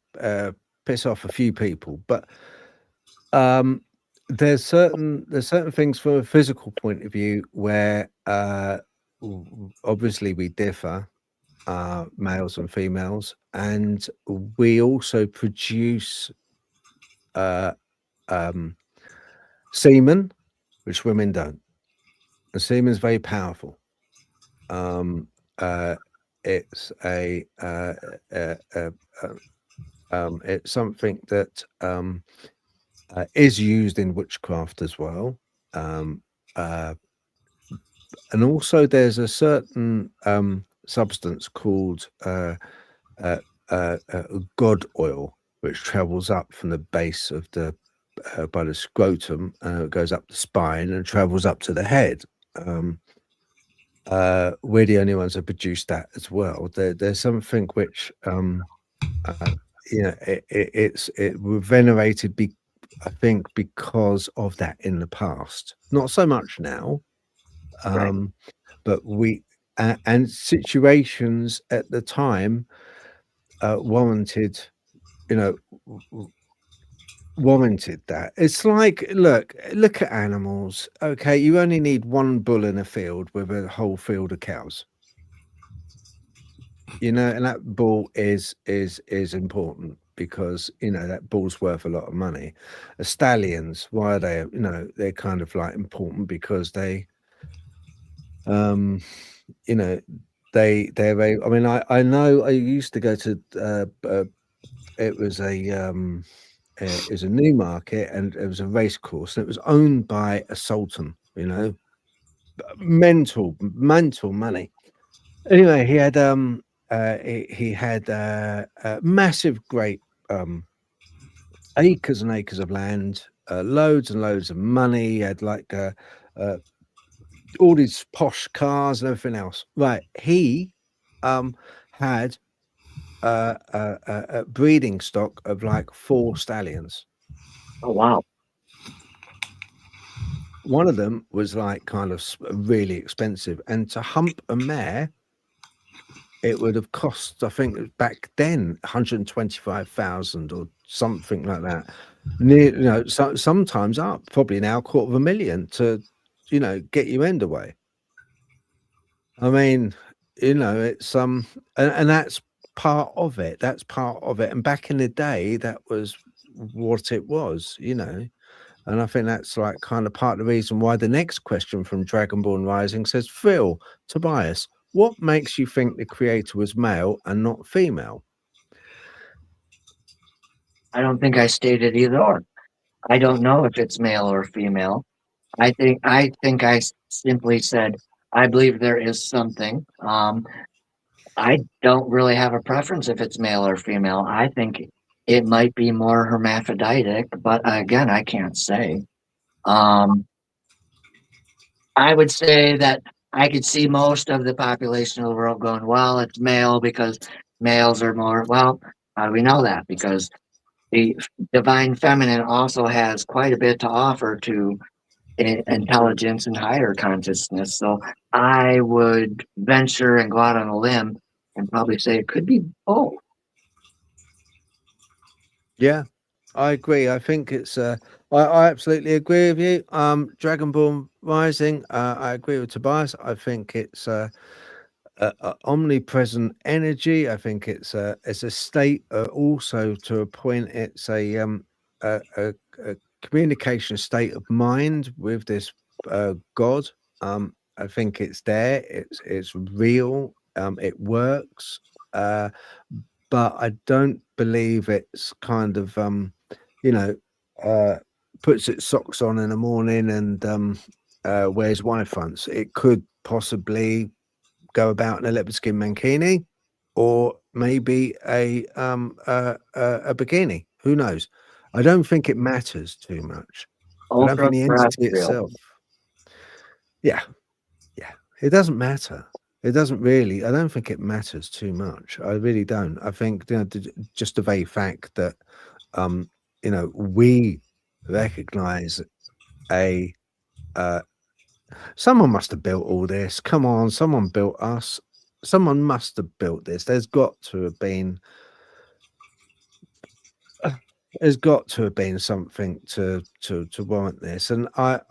piss off a few people, but there's certain things from a physical point of view where obviously we differ, males and females, and we also produce semen, which women don't. The semen is very powerful. It's it's something that is used in witchcraft as well, and also there's a certain substance called god oil, which travels up from the base of the by the scrotum, it goes up the spine and travels up to the head. We're the only ones that produce that as well. There's something which it's we're venerated, I think, because of that in the past. Not so much now, but we and situations at the time warranted, warranted that. It's like, look at animals. Okay, you only need one bull in a field with a whole field of cows. And that bull is important because that bull's worth a lot of money. Stallions, why are they? They're kind of like important because they, they're very. I mean, I know I used to go to. It was a Newmarket, and it was a race course, and it was owned by a sultan. Mental money. Anyway, he had massive, great acres and acres of land, loads and loads of money. He had like all these posh cars and everything else. Right, he had a breeding stock of like 4 stallions. Oh wow! One of them was like kind of really expensive, and to hump a mare, it would have cost, I think back then, 125,000 or something like that. Sometimes up, probably now $250,000 to, get your end away. I mean, it's and that's part of it. That's part of it. And back in the day, that was what it was, And I think that's like kind of part of the reason why the next question from Dragonborn Rising says, Phil, Tobias, what makes you think the creator was male and not female? I don't think I stated either or. I don't know if it's male or female. I think I simply said I believe there is something. I don't really have a preference if it's male or female. I think it might be more hermaphroditic, but again, I can't say. I would say that I could see most of the population of the world going, well, it's male because males are more, well, how do we know that? Because the divine feminine also has quite a bit to offer to intelligence and higher consciousness. So I would venture and go out on a limb and probably say it could be both. Yeah, I agree. I think it's I absolutely agree with you. Dragonborn Rising, I agree with Tobias. I think it's a omnipresent energy. I think it's a state, also to a point. It's a communication state of mind with this God. I think it's there. It's real. It works. But I don't believe it's kind of puts its socks on in the morning and wears wife fronts. It could possibly go about in a leopard skin mankini, or maybe a bikini. Who knows? I don't think it matters too much. I don't think the entity itself. Yeah, it doesn't matter. It doesn't really. I don't think it matters too much. I really don't. I think just the very fact that we recognize someone must have built all this. Come on, someone built us. Someone must have built this. There's got to have been something to warrant this. And I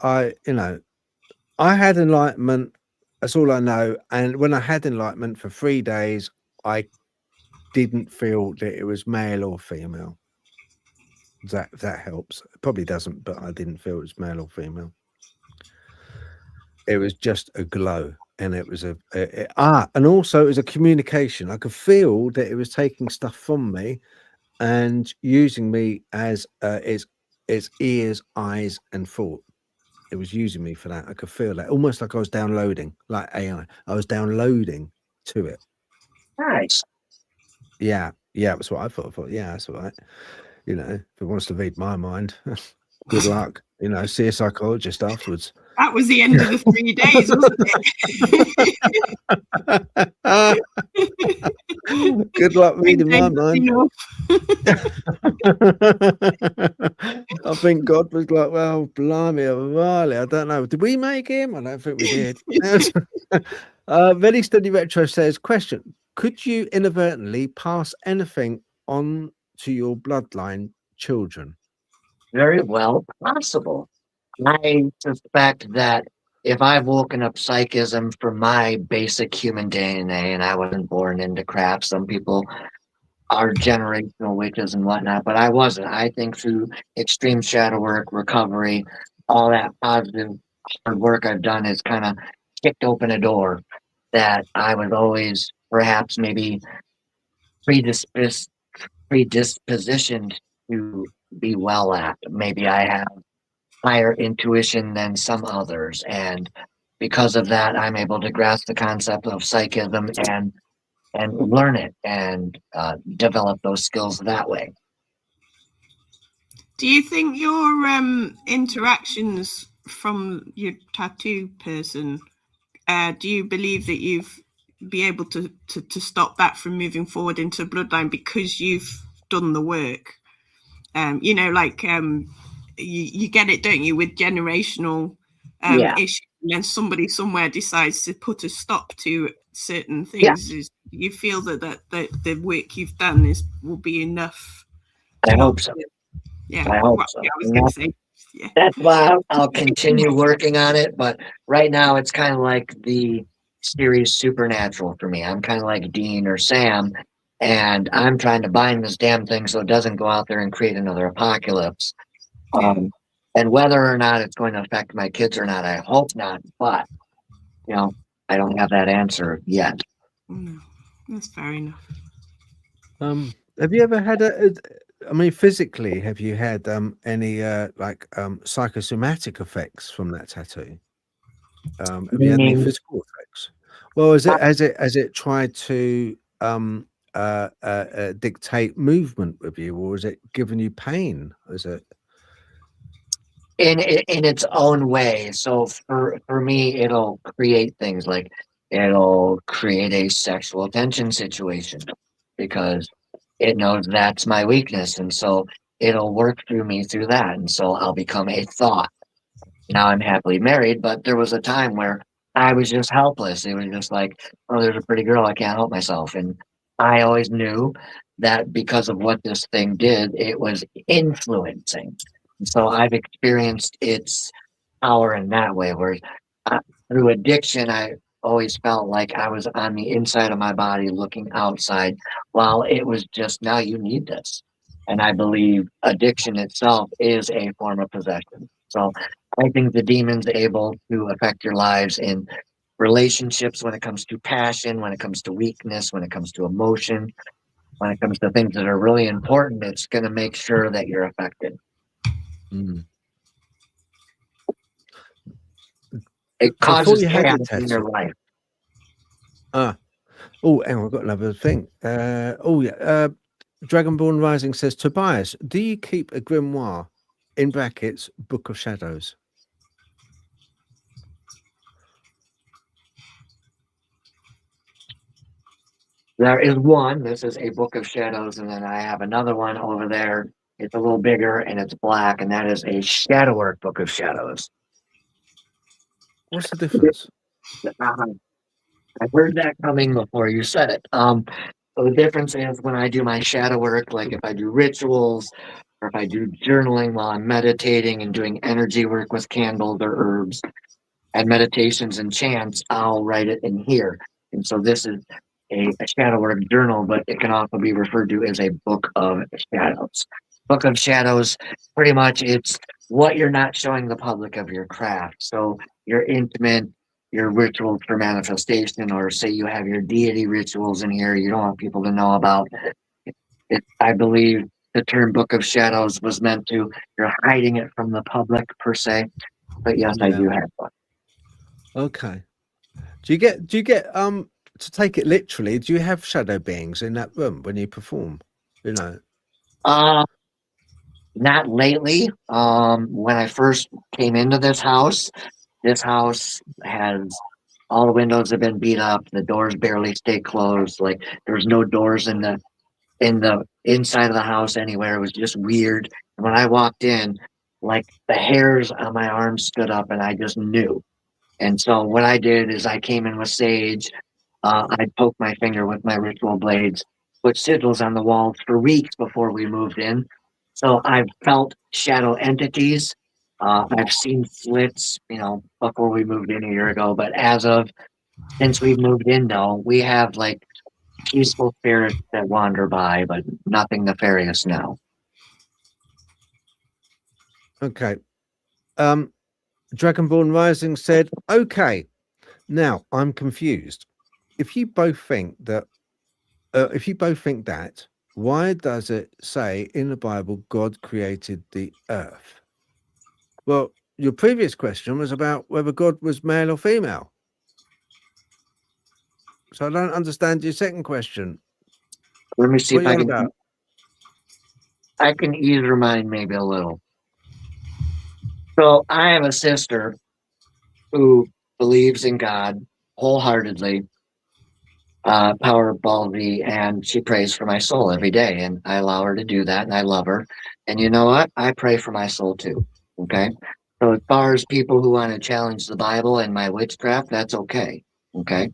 had enlightenment. That's all I know. And when I had enlightenment for 3 days, I didn't feel that it was male or female. That helps. It probably doesn't, but I didn't feel it was male or female. It was just a glow, and it was and also it was a communication. I could feel that it was taking stuff from me and using me as its ears, eyes, and thought. It was using me for that. I could feel that, almost like I was downloading, like AI. I was downloading to it. Nice. Yeah, that's what I thought. Yeah, that's all right. If it wants to read my mind. Good luck. You know, see a psychologist afterwards. That was the end of the 3 days, wasn't it? Good luck reading my mind. I think God was like, well, blimey, Riley, I don't know. Did we make him? I don't think we did. Very Steady Retro says, question, could you inadvertently pass anything on to your bloodline children? Very well possible. I suspect that if I've woken up psychism from my basic human DNA and I wasn't born into craft, some people are generational witches and whatnot, but I wasn't. I think through extreme shadow work, recovery, all that positive hard work I've done has kind of kicked open a door that I was always perhaps maybe predispositioned to be well at. Maybe I have higher intuition than some others, and because of that I'm able to grasp the concept of psychism and learn it and develop those skills that way. Do you think your interactions from your tattoo person, do you believe that you've be able to stop that from moving forward into bloodline because you've done the work? You know, like you get it, don't you, with generational issues, and then somebody somewhere decides to put a stop to certain things. Yeah. You feel that the work you've done will be enough? I hope so. Yeah, I hope so. Yeah, I was going to say. Yeah. That's why I'll continue working on it. But right now, it's kind of like the series Supernatural for me. I'm kind of like Dean or Sam, and I'm trying to bind this damn thing so it doesn't go out there and create another apocalypse. And whether or not it's going to affect my kids or not, I hope not. But, you know, I don't have that answer yet. No, that's fair enough. Have you ever had I mean, physically, have you had any like psychosomatic effects from that tattoo? Have you had any physical effects? Well, has it tried to dictate movement with you, or is it giving you pain? Is it in its own way? So for me, it'll create things like it'll create a sexual tension situation because it knows that's my weakness, and so it'll work through me through that, and so I'll become a thought. Now I'm happily married, but there was a time where I was just helpless. It was just like, oh, there's a pretty girl, I can't help myself. And I always knew that because of what this thing did, it was influencing. And so I've experienced its power in that way, where through addiction, I always felt like I was on the inside of my body looking outside, while it was just, now you need this. And I believe addiction itself is a form of possession. So I think the demon's able to affect your lives in relationships, when it comes to passion, when it comes to weakness, when it comes to emotion, when it comes to things that are really important. It's going to make sure that you're affected. It causes chaos in your life. Oh, and I've got another thing. Dragonborn Rising says, Tobias, do you keep a grimoire, in brackets, Book of Shadows? There is one. This is a Book of Shadows, and then I have another one over there. It's a little bigger and it's black, and that is a Shadow Work Book of Shadows. What's the difference? I heard that coming before you said it. So the difference is when I do my shadow work, like if I do rituals or if I do journaling while I'm meditating and doing energy work with candles or herbs and meditations and chants, I'll write it in here. And so this is a shadow work journal, but it can also be referred to as a Book of Shadows. Book of Shadows, pretty much it's what you're not showing the public of your craft. So your intimate, your rituals for manifestation, or say you have your deity rituals in here you don't want people to know about. I believe the term Book of Shadows was meant to, you're hiding it from the public per se. But yes, I do have one. Okay. Do you get to take it literally, do you have shadow beings in that room when you perform? You know? Not lately. When I first came into this house has all the windows have been beat up. The doors barely stay closed. Like there's no doors in the inside of the house anywhere. It was just weird. And when I walked in, like the hairs on my arms stood up, and I just knew. And so what I did is I came in with sage. I poked my finger with my ritual blades, put sigils on the walls for weeks before we moved in. So I've felt shadow entities. I've seen slits, before we moved in a year ago. But since we've moved in, though, we have like peaceful spirits that wander by, but nothing nefarious now. Okay. Dragonborn Rising said, okay, now I'm confused. If you both think that, why does it say in the Bible God created the earth? Well, your previous question was about whether God was male or female. So I don't understand your second question. Let me see What if are I you on can. about? I can ease your mind maybe a little. So I have a sister who believes in God wholeheartedly, Powerball, and she prays for my soul every day, and I allow her to do that, and I love her. And you know what? I pray for my soul too. Okay. So as far as people who want to challenge the Bible and my witchcraft, that's okay. Okay.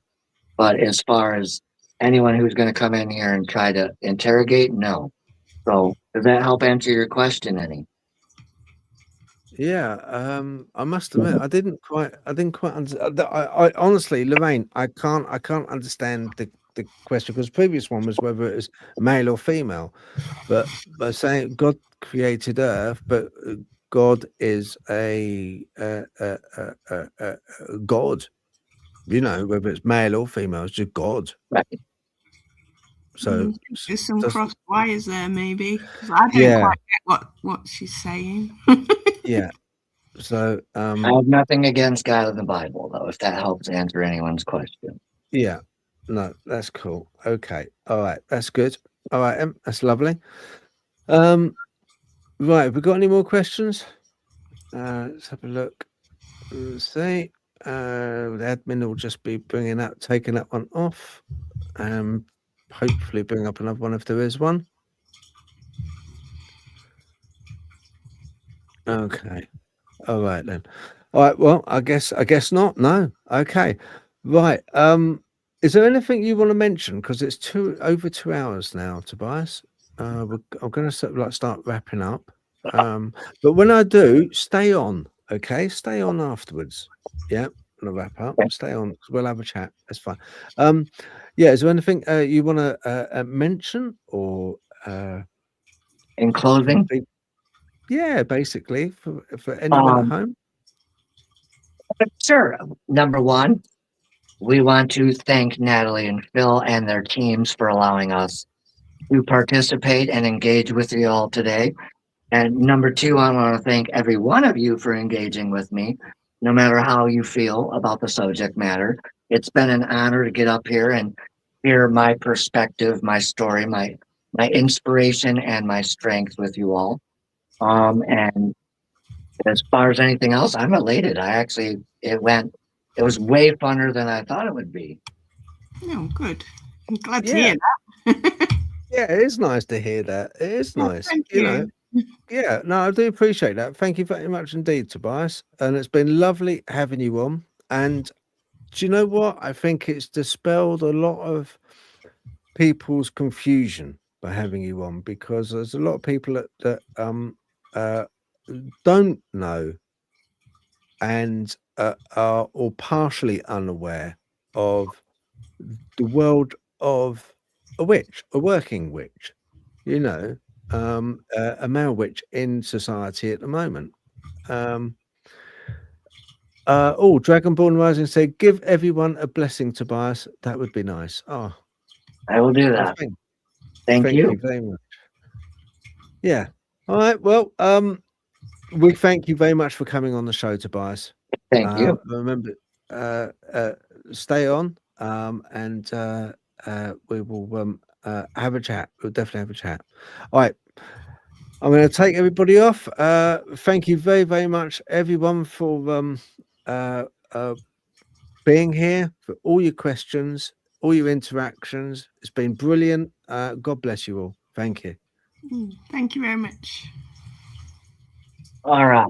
But as far as anyone who's going to come in here and try to interrogate, no. So does that help answer your question any? Yeah, I must admit, I didn't quite understand. I honestly, Lorraine, I can't understand the question, because the previous one was whether it was male or female. But by saying God created Earth, but God is a God, whether it's male or female, it's just God. Right. So There's some does- cross wires there, maybe, because I don't Yeah. quite get what she's saying. yeah. So I have nothing against God in the Bible, though, if that helps answer anyone's question. yeah, no, that's cool. Okay, all right, that's good. All right, that's lovely. Right, have we got any more questions? Let's have a look. Let's see. The admin will just be taking that one off. Hopefully bring up another one if there is one. Okay. All right then. All right. Well, I guess not. No. Okay. Right. Is there anything you want to mention? Because it's over 2 hours now, Tobias. I'm going to start wrapping up. But when I do, stay on. Okay, stay on afterwards. Yeah, I'm gonna wrap up. Stay on, because we'll have a chat. That's fine. Yeah. Is there anything you want to mention or In closing, yeah, basically for anyone at home? sure. Number one, we want to thank Natalie and Phil and their teams for allowing us to participate and engage with you all today. And number two, I want to thank every one of you for engaging with me, no matter how you feel about the subject matter. It's been an honor to get up here and hear my perspective, my story, my inspiration, and my strength with you all. And as far as anything else, I'm elated. It was way funner than I thought it would be. Oh, good. I'm glad to hear that. Yeah, it is nice to hear that. It is nice. Thank you. Yeah, no, I do appreciate that. Thank you very much indeed, Tobias. And it's been lovely having you on. And do you know what? I think it's dispelled a lot of people's confusion by having you on, because there's a lot of people that don't know and are or partially unaware of the world of a witch, a working witch, a male witch in society at the moment. Dragonborn Rising said, give everyone a blessing, Tobias. That would be nice. Oh, I will do that. Thank you very much. Yeah. All right. Well, we thank you very much for coming on the show, Tobias. Thank you. Remember, stay on, and we will have a chat. We'll definitely have a chat. All right. I'm going to take everybody off. Thank you very, very much, everyone, for being here, for all your questions, all your interactions. It's been brilliant. God bless you all. Thank you. Thank you very much. All right.